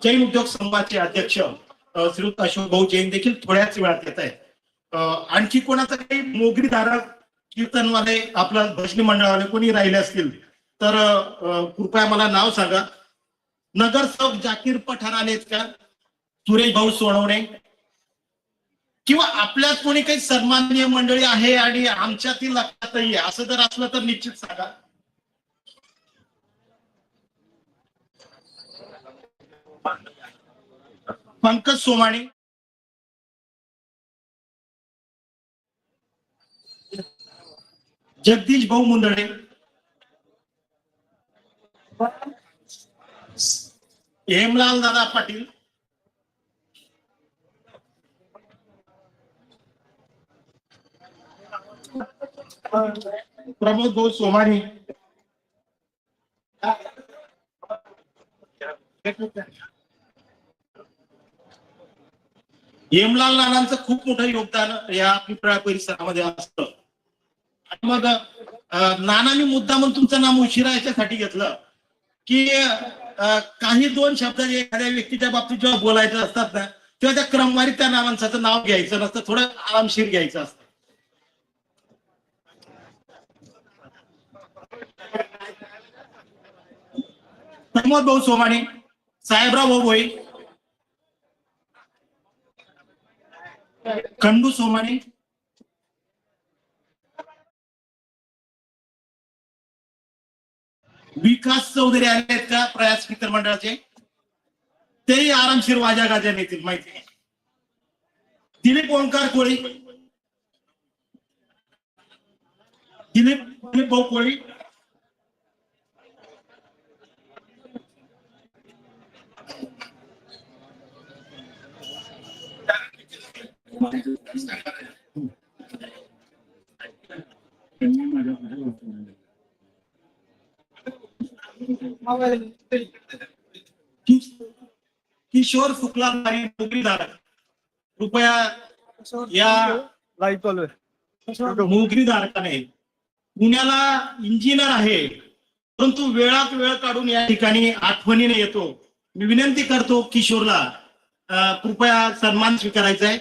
जैन उद्योग समूहाचे अध्यक्ष श्रीयुत अशोक भाऊ जैन देखील थोड्याच वेळात येत आहेत. आणखी कोणाचं काही मोगरी धारक कीर्तनवाले आपलं भजनी मंडळाने कोणी राहिले असतील तर कृपया मला नाव सांगा. नगरसेवक जाकीर पठाण आहेत का? सुरेश भाऊ सोनवणे किंवा आपल्यात कोणी काही सन्माननीय मंडळी आहे आणि आमच्यातील लक्षातही आहे असं जर असलं तर निश्चित सांगा. पंकज सोमाणी, जगदीश भाऊ मुंदडे, हेमलाल दादा पाटील, प्रमोद भाऊ सोमाणी, हेमलाल नानांचं खूप मोठं योगदान या पिंपळा परिसरामध्ये असतं. आणि मग नानांनी मुद्दा म्हणून तुमचं नाम उशिरा याच्यासाठी घेतलं की काही दोन शब्द एखाद्या व्यक्तीच्या बाबतीत जेव्हा बोलायचं असतात ना, तेव्हा त्या क्रमवारीत त्या नावांचं नाव घ्यायचं नसतं, थोडं आरामशीर घ्यायचं असतं. प्रमोद भाऊ सोमाणे, साहेबराव भाऊ भोई, खंडू सोमाणे, विकास चौधरी आले आहेत का प्रयास मित्र मंडळाचे? तेही आरामशीर वाजा गाजा नेतील माहिती आहे. दिलीप ओंकार कोळी, दिलीप भाऊ कोळी, किशोर शुक्ला नोकरीदार, कृपया या नोकरीधारकाने पुण्याला इंजिनियर आहे परंतु वेळात वेळ काढून या ठिकाणी आठवणीने येतो. मी विनंती करतो किशोरला कृपया सन्मान स्वीकारायचा आहे.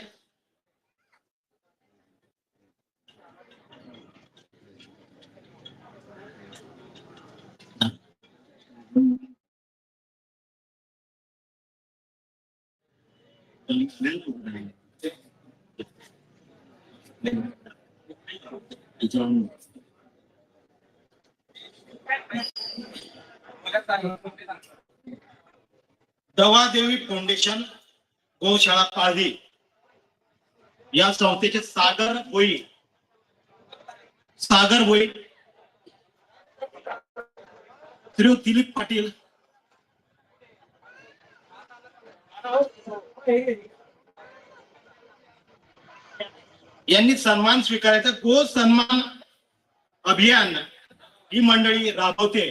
दवादेवी फाउंडेशन गौशाळा पाळधी या संस्थेचे सागर भोई, श्री दिलीप पाटील, यांनी सन्मान स्वीकारायचा. गो सन्मान अभियान ही मंडळी राबवते.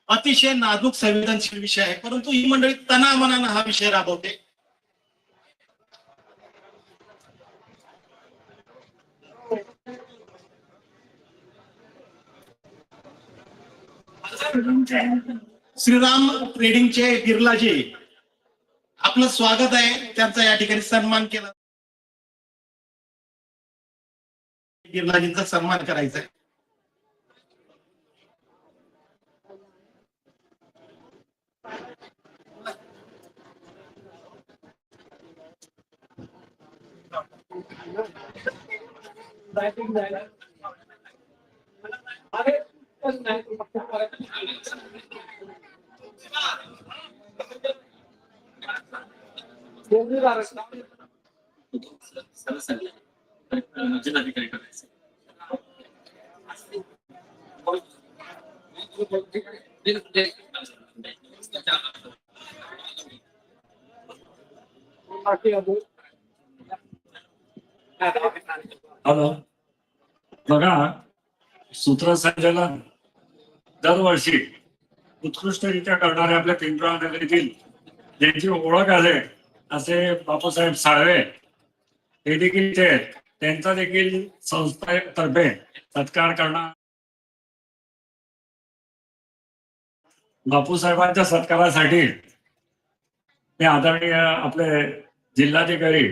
अतिशय नाजूक संवेदनशील विषय आहे परंतु ही मंडळी तनामनानं हा विषय राबवते. श्रीराम ट्रेडिंगचे बिर्लाजी, आपलं स्वागत आहे. त्यांचा या ठिकाणी सन्मान केला. बिर्लाजींचा सन्मान करायचा आहे. हॅलो, बघा, सूत्रसंचालन दरवर्षी उत्कृष्टरित्या करणारे आपल्या पिंपळा नगरीतील ज्यांची ओळख आहे असे बापूसाहेब साळवे हे देखील ते आहेत. त्यांचा देखील संस्थेतर्फे सत्कार करणार. बापूसाहेबांच्या सत्कारासाठी ते आदरणीय आपले जिल्हाधिकारी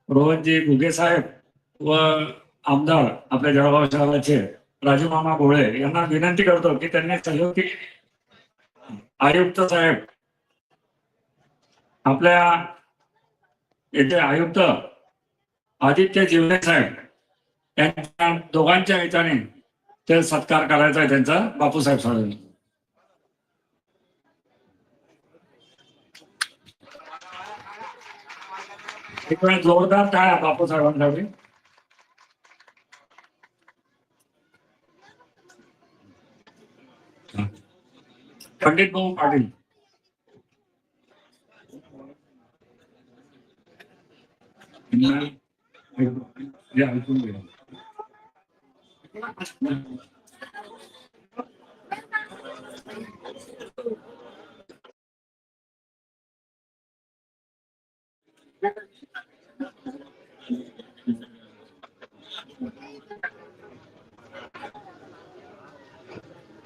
रोहनजी घुगे साहेब व आमदार आपल्या जळगाव शहराचे राजू मामा भोळे यांना विनंती करतो की त्यांनी सहयोगी आयुक्त साहेब, आपल्या येथे आयुक्त आदित्य जिवले साहेब यांच्या दोघांच्या ह्याच्याने ते सत्कार करायचा आहे त्यांचा बापूसाहेब साहेब. एक वेळ जोरदार काय बापूसाहेबांसाठी. पंडित भाऊ पाटील, ऐकून घ्या.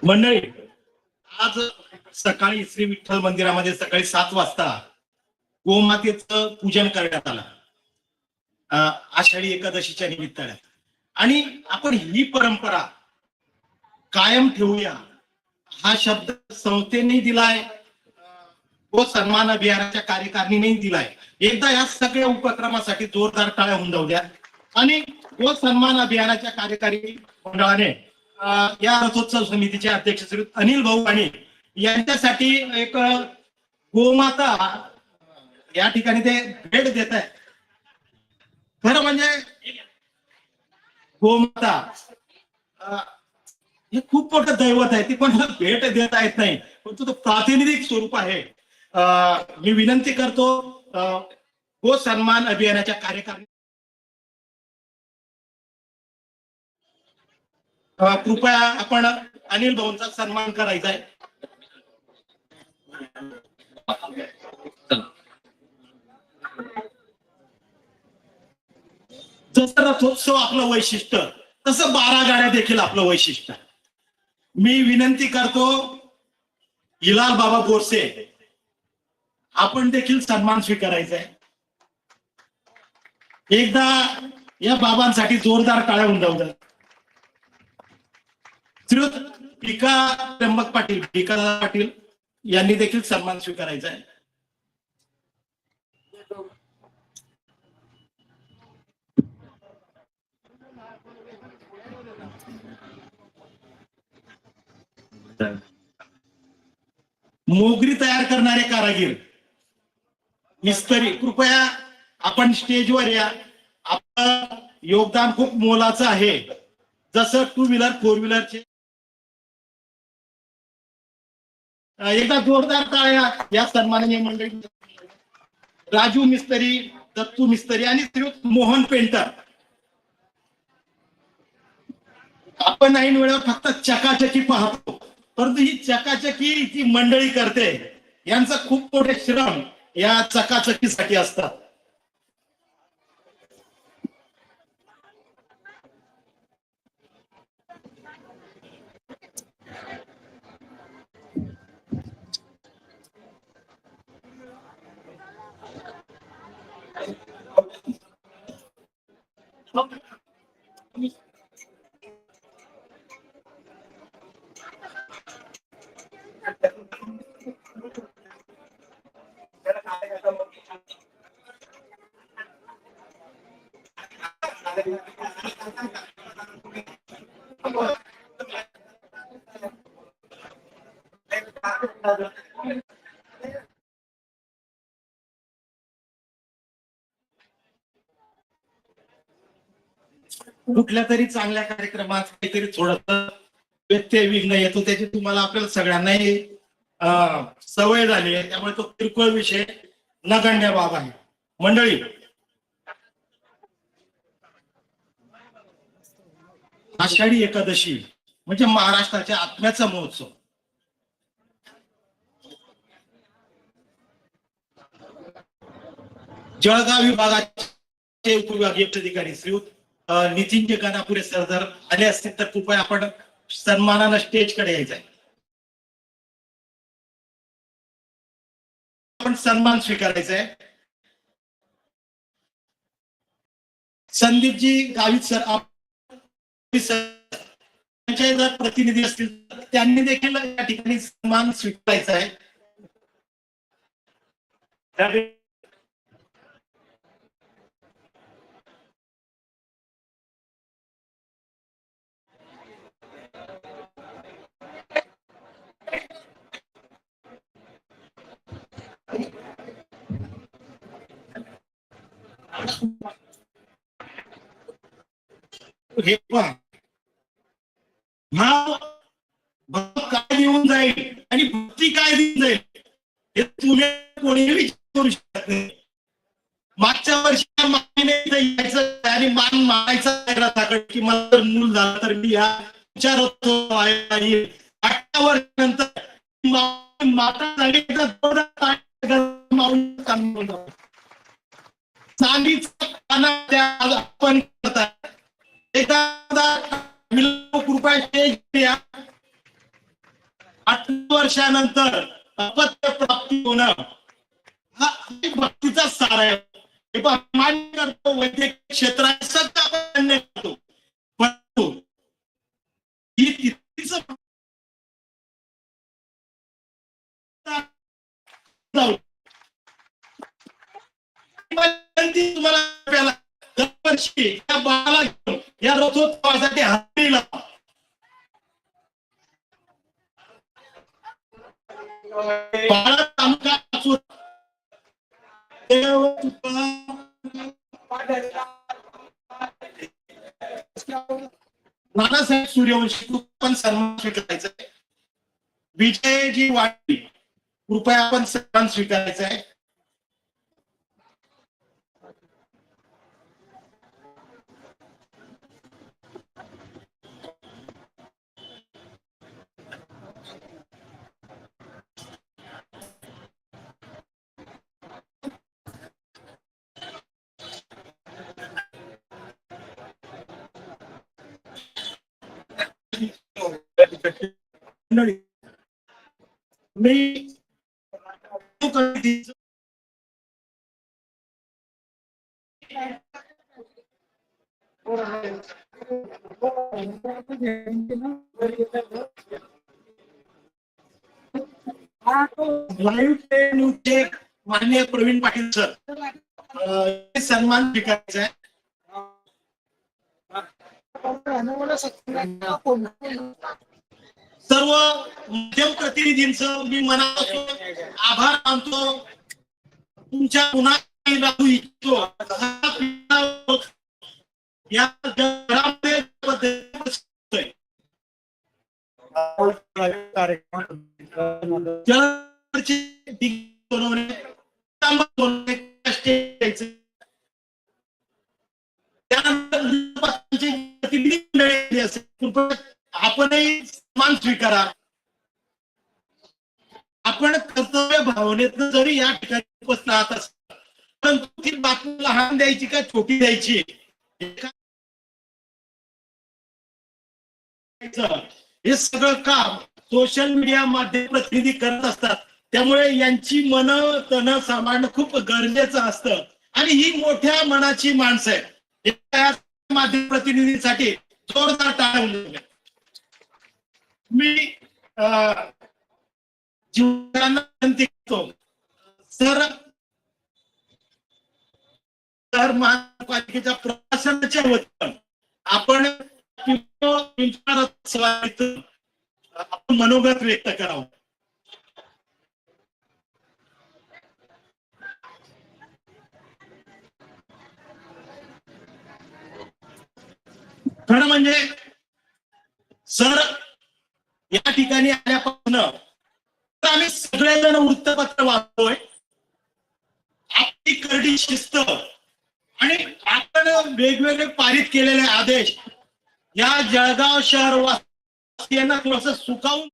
मंडळी, आज सकाळी श्री विठ्ठल मंदिरामध्ये सकाळी 7 वाजता गोमातेचं पूजन करण्यात आलं, आषाढी एकादशीच्या निमित्ताने. आणि आपण ही परंपरा कायम ठेवूया हा शब्द संस्थेने दिलाय, तो सन्मान अभियानाच्या कार्यकारिणीने दिलाय. एकदा या सगळ्या उपक्रमासाठी जोरदार टाळ्या होऊन जाऊ द्या. आणि तो सन्मान अभियानाच्या कार्यकारी मंडळाने या रथोत्सव समितीचे अध्यक्ष श्री अनिल भाऊ आणि यांच्यासाठी एक गोमाता या ठिकाणी ते भेट देत आहे. खरं म्हणजे गोमाता हे खूप मोठं दैवत आहे, ती पण भेट देता येत नाही, पण तो प्रातिनिधिक स्वरूप आहे. मी विनंती करतो गो सन्मान अभियानाच्या कार्यकारिणी कृपया आपण अनिल भाऊंचा सन्मान करायचा आहे. जसं रथोत्सव आपलं वैशिष्ट्य, तसं 12 गाड्या देखील आपलं वैशिष्ट्य. मी विनंती करतो हिलाल बाबा बोरसे, आपण देखील सन्मान स्वीकारायचा आहे. एकदा या बाबांसाठी जोरदार टाळ्या होऊन जाऊ द्या. श्रीयुत भिका त्र्यंबक पाटील, भिका पाटील यांनी देखील सन्मान स्वीकारायचा आहे. मोगरी तयार करणारे कारागीर, मिस्त्री, कृपया आपण स्टेजवर या. आपलं योगदान खूप मोलाचं आहे. जसं 2 व्हीलर 4 व्हीलरचे एकदा जोरदार टाळ्या या सन्माननीय मंडळी. राजू मिस्त्री, दत्तू मिस्त्री आणि श्रीयुत मोहन पेंटर. आपण ऐन वेळेवर फक्त चकाचकी पाहतो, परंतु ही चकाचकी जी मंडळी करते यांचं खूप मोठे श्रम या चकाचकीसाठी असतात. कुठल्या तरी चांगल्या कार्यक्रमात काहीतरी थोडस व्यत्यय विघ्न येतो, त्याची तुम्हाला आपल्याला सगळ्यांनाही सवय झाली आहे. त्यामुळे तो किरकोळ विषय नगण्य बाब आहे. मंडळी, आषाढी एकादशी म्हणजे महाराष्ट्राच्या आत्म्याचा महोत्सव. जळगाव विभागाचे उपविभागीय अधिकारी श्रीयुत नितीन जगानापुरे सर जर आले असतील तर कृपया आपण सन्मानानं स्टेजकडे यायचंय. आपण सन्मान स्वीकारायचा आहे. संदीपजी गावित सर त्यांचे जर प्रतिनिधी असतील तर त्यांनी देखील या ठिकाणी सन्मान स्वीकारायचा आहे. हे पहा, भाव काय देऊन जाईल आणि भक्ती काय देऊन जाईल हे तुम्ही कोणी विचारू शकत नाही. मागच्या वर्षी यायचं आणि मान मागायचा की मला जर मूल झालं तर मी या विचार होतो. 18 वर्षानंतर माता चांदीचा पाना त्या आपण करतात. एखादा कृपया स्टेज द्या. 8 वर्षानंतर अपत्य प्राप्ती होणं हा भक्तीचा सार आहे. हे मान्य करतो वैद्यकीय क्षेत्रात सगळं आपण मान्य करतो, परंतु ही तिथीच तुम्हाला आपल्याला दरवर्षी या बाळाला घेऊन या रथोत्सवासाठी हजेरी लावा. बाळा आमचा असून देव तुका नानासाहेब सूर्यवंशी तू पण सन्मान स्वीकारायचा आहे. विजयजी वाटली कृपया आपण सन्मान स्वीकारायचा आहे. मी लाईव्ह न्यूजचे माननीय प्रवीण पाटील सर सन्मान स्वीकारायचा आहे. सर्व माध्यम प्रतिनिधींचं मी मनापासून आभार मानतो. तुमच्या पुन्हा लागू इच्छितो या जगामध्ये आपणही मान स्वीकारा. आपण कर्तव्य भावनेतनं जरी या ठिकाणी उपस्थित राहत असतो, परंतु ती बातमी लहान द्यायची का छोटी द्यायची हे सगळं काम सोशल मीडिया माध्यम प्रतिनिधी करत असतात. त्यामुळे यांची मन तन सांभाळणं खूप गरजेचं असतं आणि ही मोठ्या मनाची माणसं आहेत. माध्यम प्रतिनिधींसाठी जोरदार टाळ्या. मी जीवनांना विनंती करतो सर महानगरपालिकेच्या प्रशासनाच्या वतीनं आपण आपण मनोगत व्यक्त करावं. खरं म्हणजे सर या ठिकाणी आल्यापासून आम्ही सगळेजण वृत्तपत्र वाचतोय. आपली करडी शिस्त आणि आपण वेगवेगळे पारित केलेले आदेश या जळगाव शहर वासियांना थोडंसं सुखावून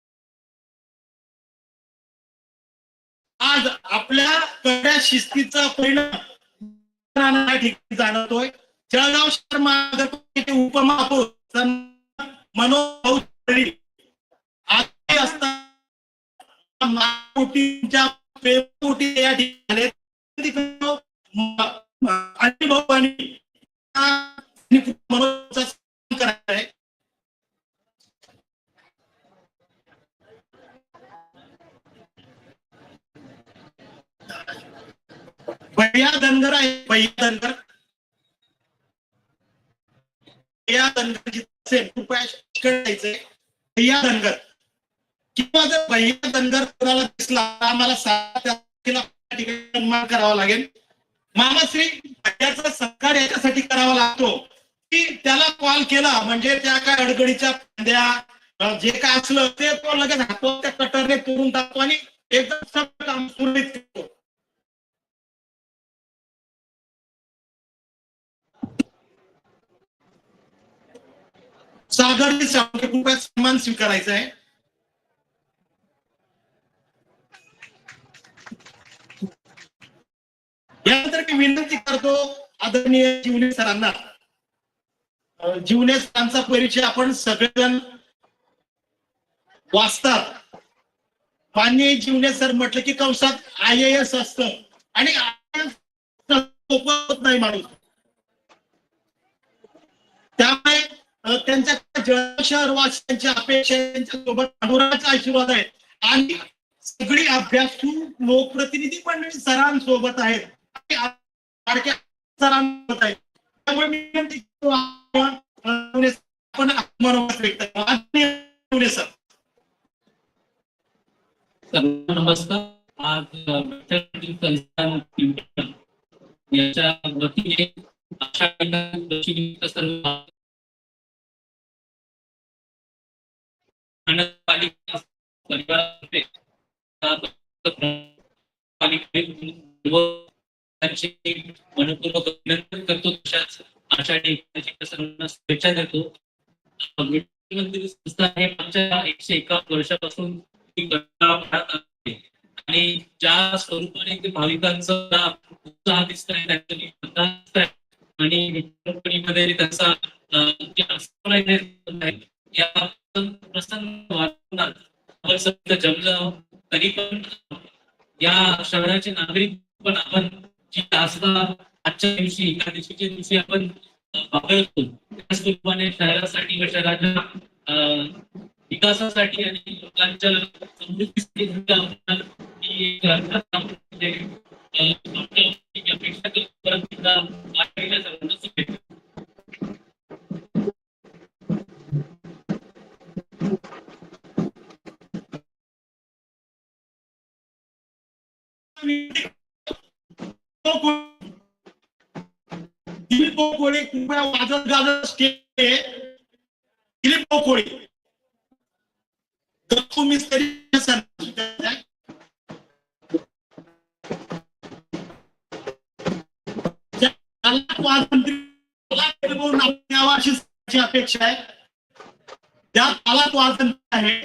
आज आपल्या करड्या शिस्तीचा परिणाम या ठिकाणी जाणवतोय. जळगाव शहर महानगरपालिकेचे उपमहापौर मनोज आधी असताना माकोटीच्या पेपोटी या ठिकाणी अनुभवानी मनोजचा सन्मान करायचा आहे. भैया धनगर आहे. भैया धनगर जिथे कृपया करायचंय भैया धनगर किंवा जर भैया धनगर कोणाला दिसला आम्हाला 7 तारखेला सन्मान करावा लागेल. मामाश्री भैयाचा सत्कार याच्यासाठी करावा लागतो की त्याला कॉल केला म्हणजे त्या काय अडगडीच्या फांद्या जे काय असलं ते तो लगेच हातो त्या कटरने तोडून टाकतो आणि एकदम सगळं काम सुरळीत करतो. सागरने कृपया सन्मान स्वीकारायचा आहे. यानंतर मी विनंती करतो आदरणीय जीवने सरांना, जीवने सरांचा परिचय आपण सगळेजण वाचतात. माननीय जीवने सर म्हटलं की कंसात IAS असतं आणि IAS सोपं होत नाही माणूस. त्यामुळे त्यांच्या जळ शहरवासियांच्या अपेक्षा त्यांच्या सोबत अनुराचा आशीर्वाद आहे आणि सगळी अभ्यासू लोकप्रतिनिधी मंडळी सरांसोबत आहेत आणि लाडक्या सरांसोबत आहेत. त्यामुळे मी विनंती करतो आपण मनोमत व्यक्त करा. आदरणीय सर. सर्वांना नमस्कार. आज याच्या वतीने सर्व पालिका परिवारातर्फे मनपूर्वक अभिनंदन करतो. तशाच आषाढी एकादशीच्या सर्वांना शुभेच्छा देतो. विठ्ठल संस्था हे आमच्या 151 वर्षापासून ही घटना पाहत आहे आणि ज्या स्वरूपाने ते भाविकांचा उत्साह दिसत आहे, त्यांची श्रद्धा दिसत आहे आणि विठ्ठलपणीमध्ये त्यांचा या प्रसंग वातावरणात जमलं तरी पण या शहराचे नागरिक पण आपण जी आस्था आजच्या दिवशी एकादशीच्या दिवशी आपण वापरतो त्याच रूपाने शहरासाठी व शहराच्या विकासासाठी आणि लोकांच्या समृद्धीसाठी अपेक्षा करतो. दिलीप कोळी कृपया वाजत गाजत स्टेज. दिलीप कोळी दत्तू मिस्त्री अशी अपेक्षा आहे. त्या तालात वाजन आहे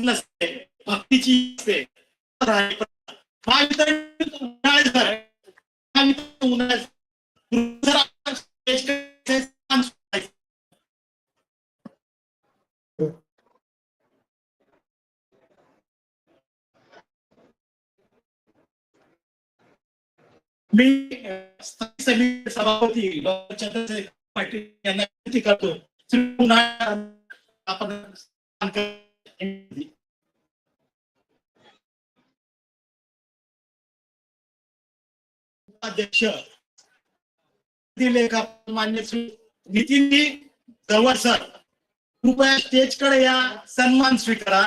नसते, भक्तीची असते. मी सभापती चंद्रशेखर पाटील यांना विनंती करतो आपण अध्यक्ष दिले का मान्य श्री नितीनजी गवळ सर कृपया स्टेजकडे या, सन्मान स्वीकारा.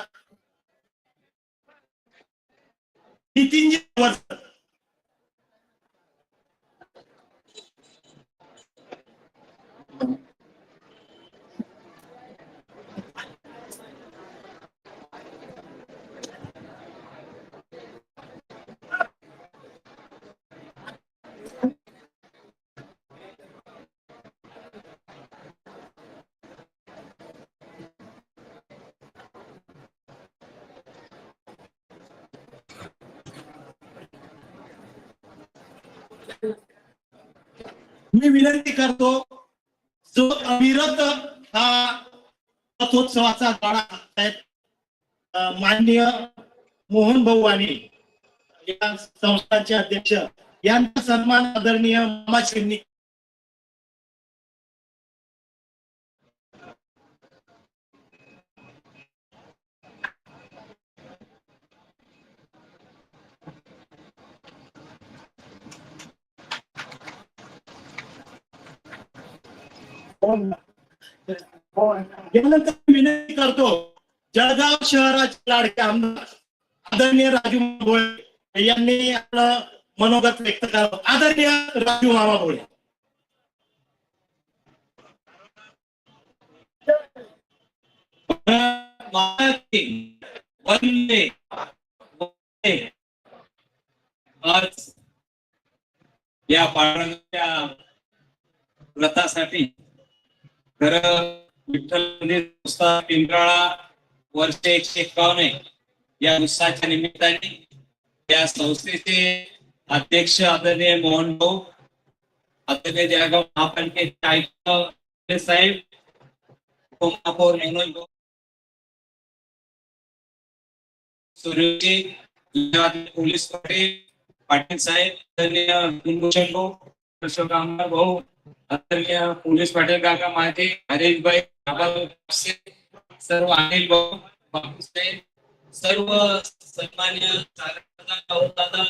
नितीनजी गवळ सर. मी विनंती करतो जो अविरत हा रथोत्सवाचा गाडा हाकतायत माननीय मोहन भाऊ आणि या संस्थांचे अध्यक्ष यांचा सन्मान आदरणीय मामा श्रींनी यानंतर विनंती करतो जळगाव शहराचे लाडके आमदार आदरणीय राजू भोळे यांनी आपलं मनोगत व्यक्त करावं. आदरणीय राजू मामा भोळे. वंदे आज या पांडुरंगाच्या व्रतासाठी खरं विठ्ठल मंदिर संस्था पिंपराळा वर्ष 151 या उत्सवाच्या निमित्ताने या संस्थेचे अध्यक्ष आदरणीय मोहन भाऊ, आदरणीय जळगाव महापालिकेचे आयुक्त साहेब, उपमहापौर मनोज भाऊ, सूर्यजी, पोलीस पाटील साहेब, आदरणीय कुलभूषण भाऊ, अशोक आमदार भाऊ, आदरणीय पोलीस पाटील काका माझे, हरेश भाई, सर्व अनिल भाऊ, बापू साहेब, सर्व सन्मान्य दादा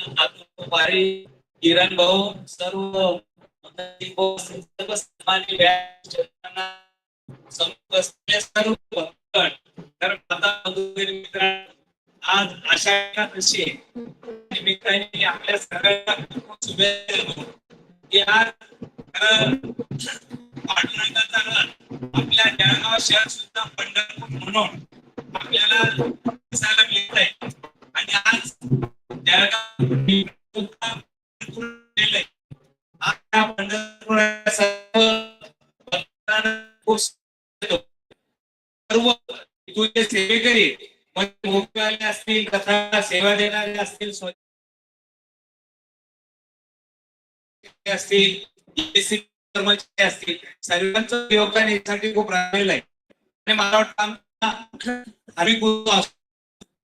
किरण भाऊ, सर्व सन्मान्य सर्व आज अशा एकादशी निमित्ताने आपल्या सगळ्यांना खूप शुभेच्छा देतो की आज पांडुरंगाचा रथ आपल्या जळगाव शहर सुद्धा पंढरपूर म्हणून आपल्याला दिसायला मिळत आहे. आणि आज जळगाव सुद्धा आज पंढरपूर सर्व तुझे सेवेकरी मोठे असतील, कथा सेवा देणारे असतील, असतील, कर्मचारी असतील, सर्वांचं योगदान यासाठी खूप राहिलेलं आहे. आणि मला वाटतं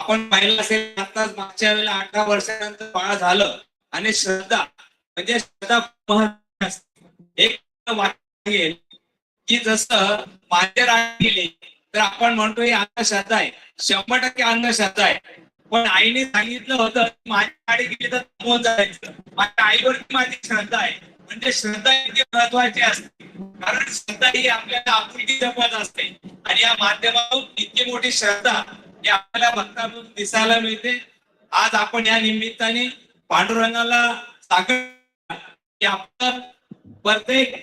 आपण पाहिलं असेल आताच मागच्या वेळेला 18 वर्षानंतर बाळ झालं आणि श्रद्धा म्हणजे श्रद्धा एक वाक्य की जसं मांजर गेली तर आपण म्हणतो ही अंधश्रद्धा आहे, 100% अंधश्रद्धा आहे. पण आईने सांगितलं होतं माझी गाडी गेली तर थांबवून जायचं. माझ्या आईवरती माझी श्रद्धा आहे. म्हणजे श्रद्धा इतकी महत्वाची असते, कारण श्रद्धा ही आपल्याला आपुलकी जपत असते. आणि या माध्यमातून इतकी मोठी श्रद्धा ही आपल्याला भक्तातून दिसायला मिळते. आज आपण या निमित्ताने पांडुरंगाला सांगत की आपण प्रत्येक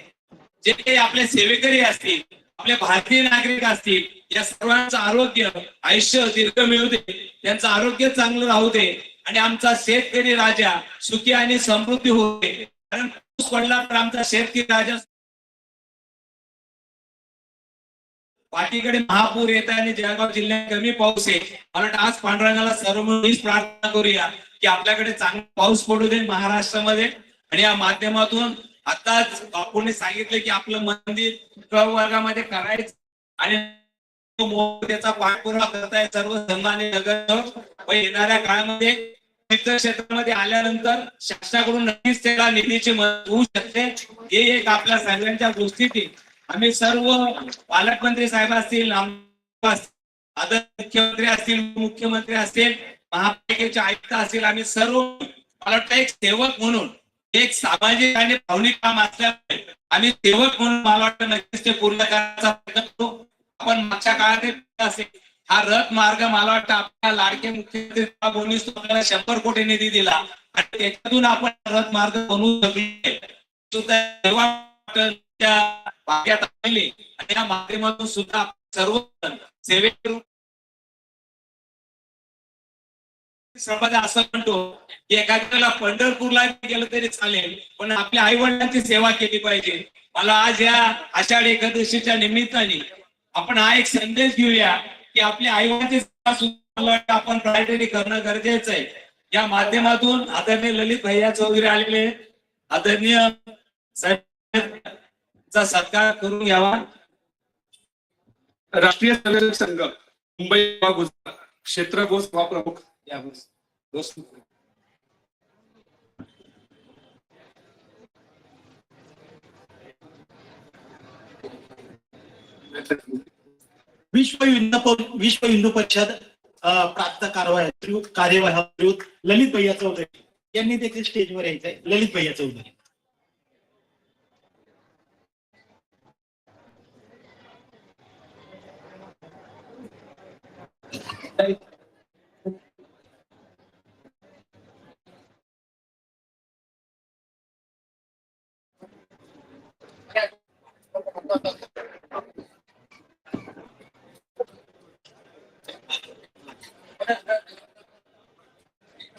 जे काही आपले सेवेकरी असतील, आपले भारतीय नागरिक असतील, या सर्वांचं आरोग्य आयुष्य दीर्घ मिळू दे, त्यांचं आरोग्य चांगलं राहू दे आणि आमचा शेतकरी राजा सुखी आणि समृद्धी होऊ दे. कारण पाऊस पडला तर आमचा शेतकरी राजा पाठीकडे महापूर येत आहे आणि जळगाव जिल्ह्यात कमी पाऊस आहे. मला वाटतं आज पांडुरंगाला सर्व हीच प्रार्थना करूया की आपल्याकडे चांगला पाऊस पडू दे महाराष्ट्रामध्ये. आणि या माध्यमातून आताच बापूंनी सांगितलं की आपलं मंदिर प्रवर्गामध्ये करायचं आणि त्याचा पाठपुरावा करताय सर्व संघ आणि नगर. येणाऱ्या काळामध्ये तीर्थक्षेत्रामध्ये आल्यानंतर शासनाकडून नक्कीच त्याला निधीची मदत होऊ शकते. हे एक आपल्या सगळ्यांच्या दृष्टीने आम्ही सर्व पालकमंत्री साहेब असतील, आदर मुख्यमंत्री असतील, मुख्यमंत्री असतील, महापालिकेचे आयुक्त असतील, आम्ही सर्व मला वाटतं एक सेवक म्हणून एक सामाजिक आणि भावनिक काम असल्यामुळे आम्ही सेवक म्हणून मला वाटतं नक्कीच ते पूर्ण करण्याचा प्रयत्न करू. आपण मागच्या काळात असेल हा रथ मार्ग मला वाटतं आपल्या लाडके मुख्यमंत्री आपल्याला 100 कोटी निधी दिला आणि त्याच्यातून आपण रथ मार्ग बनवू शकले सुद्धा भाग्यात आले. आणि या माध्यमातून सुद्धा सर्व सेवेकरून असं म्हणतो की एखाद्याला पंढरपूरला गेलं तरी चालेल, पण आपल्या आई वडिलांची सेवा केली पाहिजे. मला आज या आषाढी एकादशीच्या निमित्ताने आपण हा एक संदेश घेऊया की आपल्या आई वडिलांची सेवा सुद्धा आपण प्रायोरिटी करणं गरजेचं आहे. या माध्यमातून आदरणीय ललित भैया चौधरी आलेले आदरणीय साहेबांचा सत्कार करून घ्यावा. राष्ट्रीय संयोजक संघ मुंबई व गुजरात क्षेत्र गोस प्रमुख या गोस विश्व हिंदू परिषद प्राप्त कार्यवाही ललित भैया चौधरी यांनी देखील स्टेजवर यायचंय. ललित भैया चौधरी.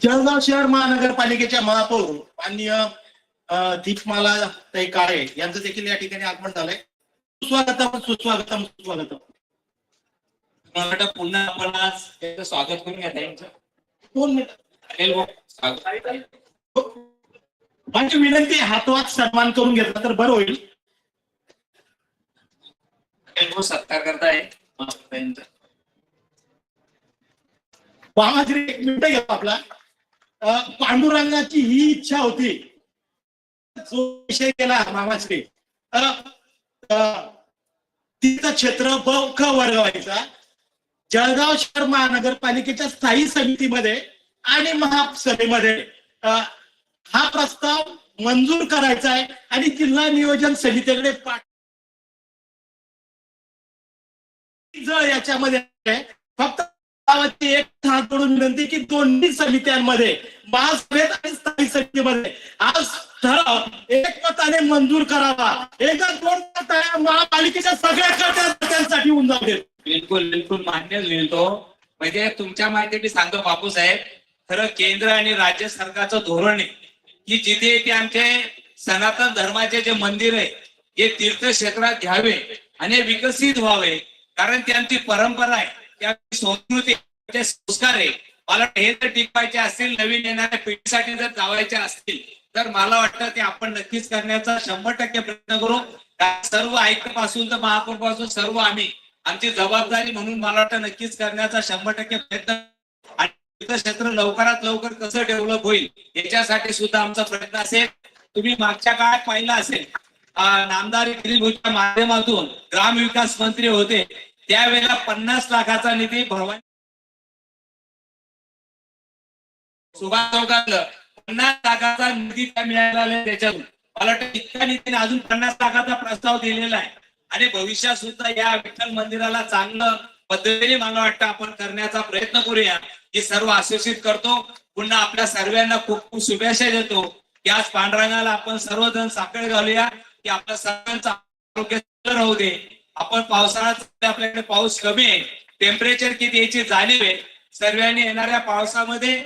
जळगाव शहर महानगरपालिकेच्या महापौर माननीय दीपमाला ताई काळे यांचं देखील या ठिकाणी आगमन झालंय. सुस्वागतम सुस्वागतम सुस्वागतम. मला वाटतं पुन्हा आपण आज त्यांचं स्वागत करून घ्या त्यांचं. 2 मिनिट. अनिल भाऊ, स्वागत. माझी विनंती हातवात सन्मान करून घेतला तर बरं होईल. अनिल भाऊ सत्कार करताय त्यांचं. मामाश्री एक मिनिट घेतो आपला. पांडुरंगाची ही इच्छा होती जो विषय केला मामाश्री तीर्थक्षेत्र क वर्गवायचा जळगाव शहर महानगरपालिकेच्या स्थायी समितीमध्ये आणि महासभेमध्ये हा प्रस्ताव मंजूर करायचा आहे आणि जिल्हा नियोजन समितीकडे जर याच्यामध्ये फक्त एक हातोडून विनंती की दोन्ही समित्यांमध्ये महासभेत आणि स्थायी समितीमध्ये आज ठराव एकमताने मंजूर करावा. एका 2 मताने महापालिकेच्या सगळ्या कर्त्यांसाठी होऊन जाऊ दे. बिलकुल बिलकुल मान्य होईल तो. म्हणजे तुमच्या माहिती सांगतो बापू साहेब, खरं केंद्र आणि राज्य सरकारचं धोरण आहे की जिथे ते आमचे सनातन धर्माचे जे मंदिर आहे हे तीर्थक्षेत्रात घ्यावे आणि विकसित व्हावे, कारण त्यांची परंपरा आहे, त्या संस्कृती, ते संस्कार आहे. मला हे जर टिकवायचे असतील, नवीन येणाऱ्या पिढीसाठी जर जावायचे असतील तर मला वाटतं ते आपण नक्कीच करण्याचा 100% प्रयत्न करू. सर्व आयुक्त पासून तर महापौर पासून सर्व आम्ही आमची जबाबदारी म्हणून मला वाटतं नक्कीच करण्याचा 100% प्रयत्न. आणि तीर्थक्षेत्र लवकरात लवकर कसं डेव्हलप होईल याच्यासाठी सुद्धा आमचा प्रयत्न असेल. तुम्ही मागच्या काळात पाहिलं असेल, नामदार गिरीभूच्या माध्यमातून ग्रामविकास मंत्री होते त्यावेळेला 50 लाखाचा निधी भवानी सुभाष चौकातलं 50 लाखाचा निधी त्या मिळाला. त्याच्यातून मला वाटतं इतक्या निधीने अजून 50 लाखाचा प्रस्ताव दिलेला आहे आणि भविष्यात सुद्धा या विठ्ठल मंदिराला चांगलं पद्धतीने मला वाटतं आपण करण्याचा प्रयत्न करूया. हे सर्व आश्वासित करतो. पुन्हा आपल्या सर्वांना खूप खूप शुभेच्छा देतो की आज पांडुरंगाला आपण सर्वजण साखळ घालूया की आपल्या सर्वांचं आरोग्य राहू दे. आपण पावसाळ्यात आपल्याकडे पाऊस कमी आहे, टेम्परेचर किती याची जाणीव आहे. सर्वांनी येणाऱ्या पावसामध्ये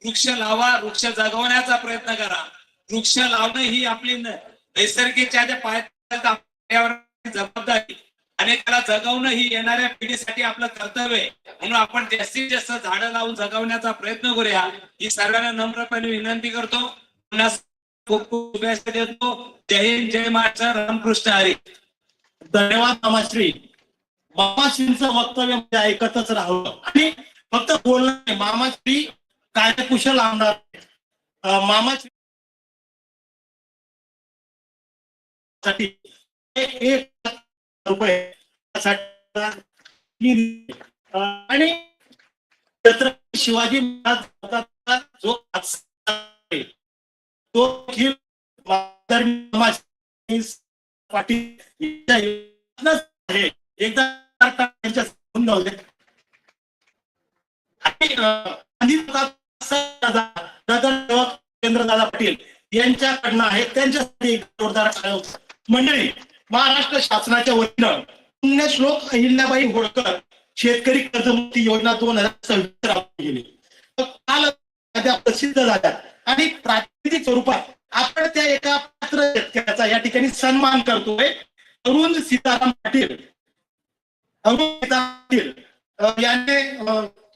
वृक्ष लावा, वृक्ष जगवण्याचा प्रयत्न करा. वृक्ष लावणं ही आपली नैसर्गिकच्या जबाबदारी आणि त्याला जगवणं ही येणाऱ्या पिढीसाठी आपलं कर्तव्य आहे. म्हणून आपण जास्तीत जास्त झाडं लावून जगवण्याचा प्रयत्न करूया ही सर्वांना नम्रपणे विनंती करतो. पुन्हा खूप खूप शुभेच्छा देतो. जय हिंद, जय महाराष्ट्र, रामकृष्ण हरी. धन्यवाद मामाश्री. मामाश्रींचं वक्तव्य म्हणजे ऐकतच राहावं आणि फक्त बोलणं नाही. मामाश्री कार्यकुशल आमदार. मामाश्री साठी 1 रुपये आणि छत्रपती शिवाजी महाराज जो तो पाटील एकदा त्यांच्या केंद्रदादा पाटील यांच्याकडनं आहे. त्यांच्यासाठी जोरदार मंडळी. महाराष्ट्र शासनाच्या वतीनं पुण्यश्लोक अहिल्याबाई होळकर शेतकरी कर्जमुक्ती योजना 2026 राबवली गेली. काल त्या प्रसिद्ध झाल्या आणि प्रातिनिधिक स्वरूपात आपण त्या एका पात्र शेतकऱ्याचा या ठिकाणी सन्मान करतोय. अरुण सीताराम पाटील. याने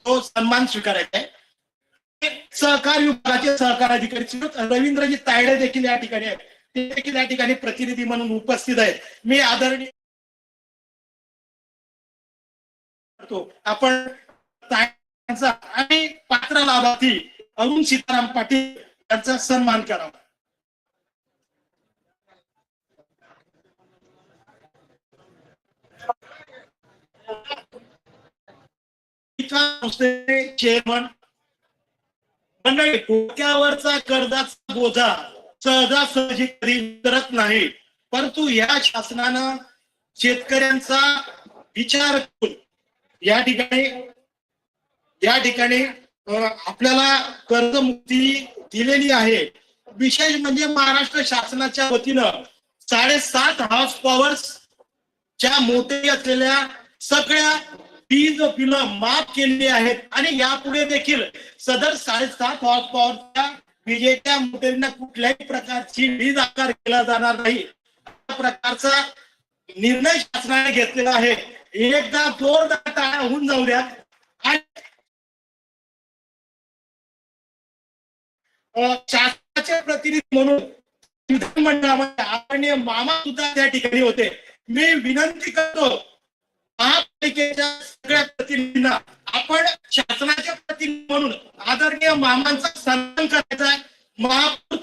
तो सन्मान स्वीकारायचा आहे. सहकार विभागाचे सहकार अधिकारी रवींद्रजी तायडे देखील या ठिकाणी आहेत. ते देखील या ठिकाणी प्रतिनिधी म्हणून उपस्थित आहेत. मी आदरणीय करतो आपण त्यांचा आणि पात्र लाभार्थी अरुण सीताराम पाटील यांचा सन्मान करावा. चेअरमन मंडळी, डोक्यावरचा कर्जाचा बोजा सहजासहजी कधी करत नाही, परंतु या शासनानं शेतकऱ्यांचा विचार करून या ठिकाणी आपल्याला कर्जमुक्ती दिलेली आहे. विशेष म्हणजे महाराष्ट्र शासनाच्या वतीनं 7.5 हॉर्स पॉवर्सच्या मोठे असलेल्या सगळ्या वीज बिलं माफ केलेली आहेत आणि यापुढे देखील सदर 7.5 हॉर्स पॉवरच्या विजेच्या मोटरींना कुठल्याही प्रकारची वीज आकार केला जाणार नाही. अशा प्रकारचा निर्णय शासनाने घेतलेला आहे. एकदा जोरदार टाळ्या होऊन जाऊ द्या. आणि शासनाचे प्रतिनिधी म्हणून विधानमंडळामध्ये आदरणीय मामा सुद्धा त्या ठिकाणी होते. मी विनंती करतो महापालिकेच्या सगळ्या प्रतिनिधींना, आपण शासनाचे प्रतिनिधी म्हणून आदरणीय मामांचा सन्मान करायचा आहे. महापौर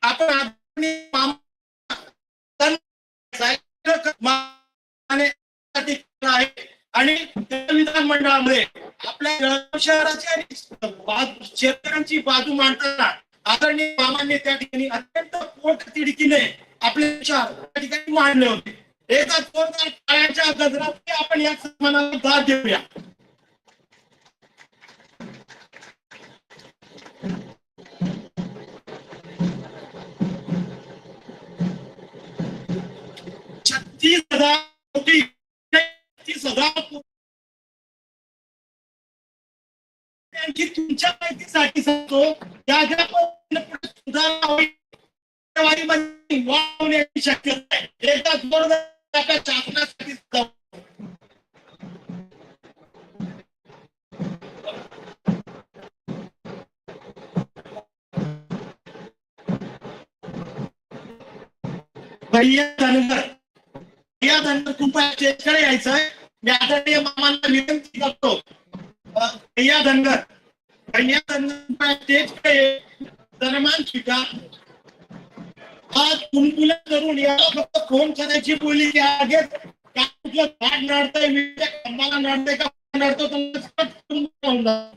आपण आदरणीय आणि विधानमंडळामध्ये आपल्या जळगाव शहराची आणि शेतकऱ्यांची बाजू मांडताना आदरणीय मामांनी त्या ठिकाणी अत्यंत पोटतिडकीने आपले विचार त्या ठिकाणी मांडले होते. एका जोरदार टाळ्यांच्या गजरात आपण या सन्मानाला दाद देऊया. $36,000 कोटी आणखी तुमच्या माहितीसाठी सांगतो, ज्या ज्या सुधारणा होण्याची शक्यता आहे. एकदा जोरदार शासनासाठी भैया धनगर कृपया स्टेजकडे यायचंय. मी आदरणीय मामांना विनंती करतो, भैया धनगर कृपया स्टेजकडे सन्मान स्वीकार. आज कुणकुला करून याला फक्त फोन करायची बोली की आगे काय कुठलं झाड नडतंय, खंबाला नडतंय का नडतो तुम्हाला.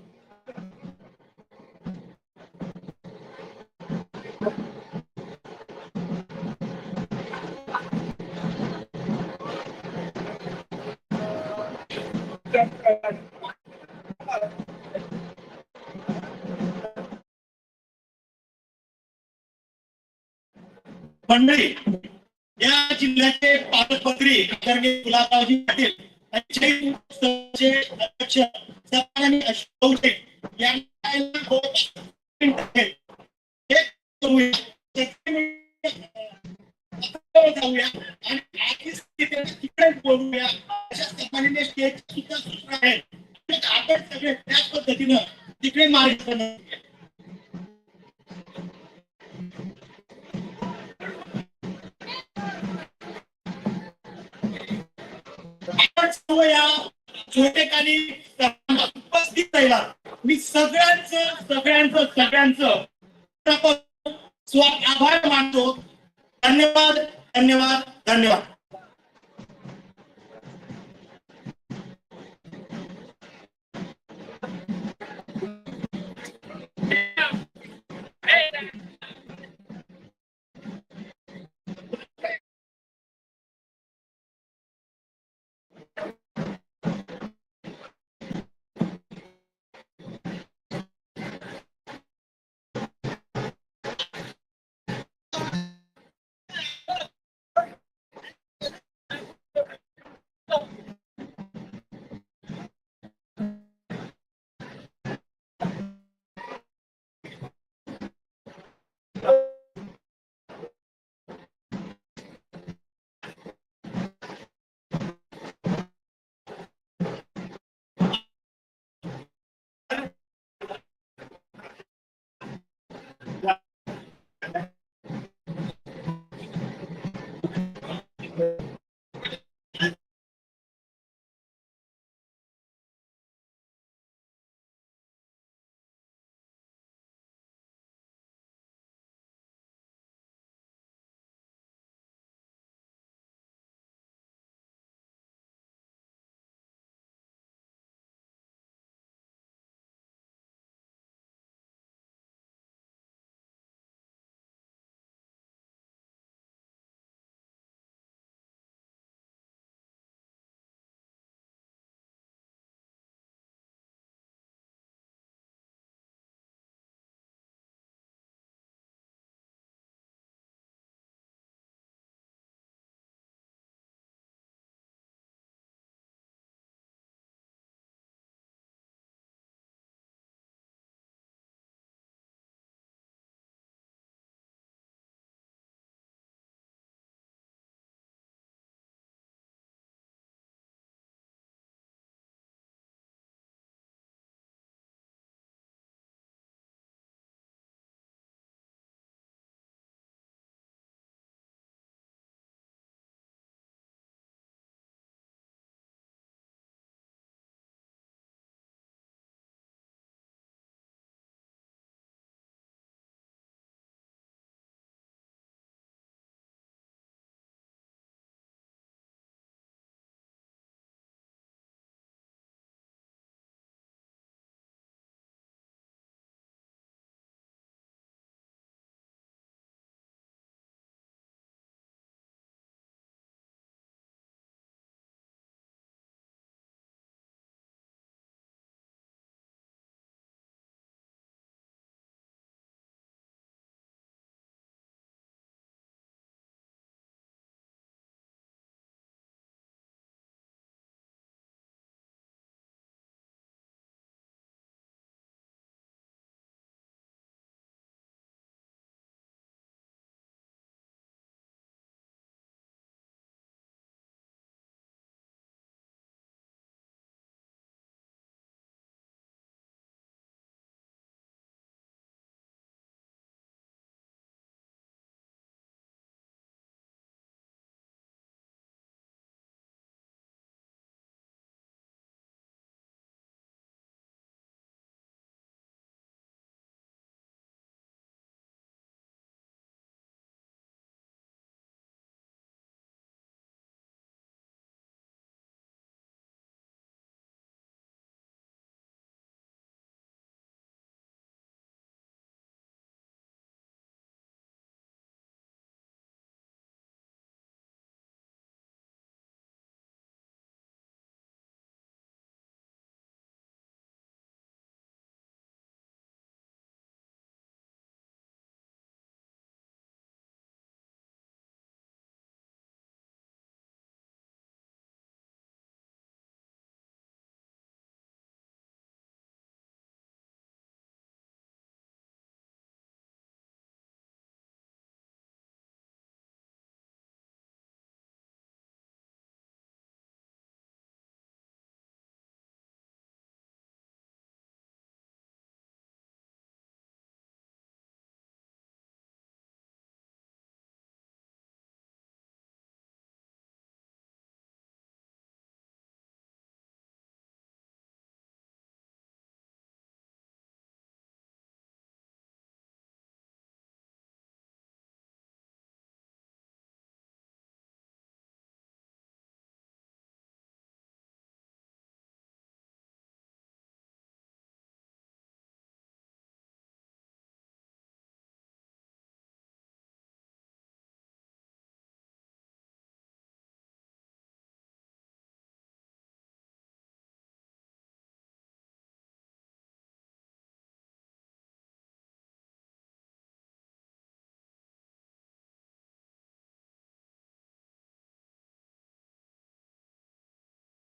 मंडळी, या जिल्ह्याचे पालकमंत्री आदरणीय गुलाबरावजी पाटील यांचे अध्यक्ष सन्माननीय अशोक उदे यांना जाऊया आणि तिकडे बोलूया. अशा सन्माननीय स्टेज सुद्धा सूचना आहेत. आपण सगळे त्याच पद्धतीनं तिकडे मार्ग छोटेखाली उपस्थित राहिला. मी सगळ्यांचं आभार मानतो. धन्यवाद.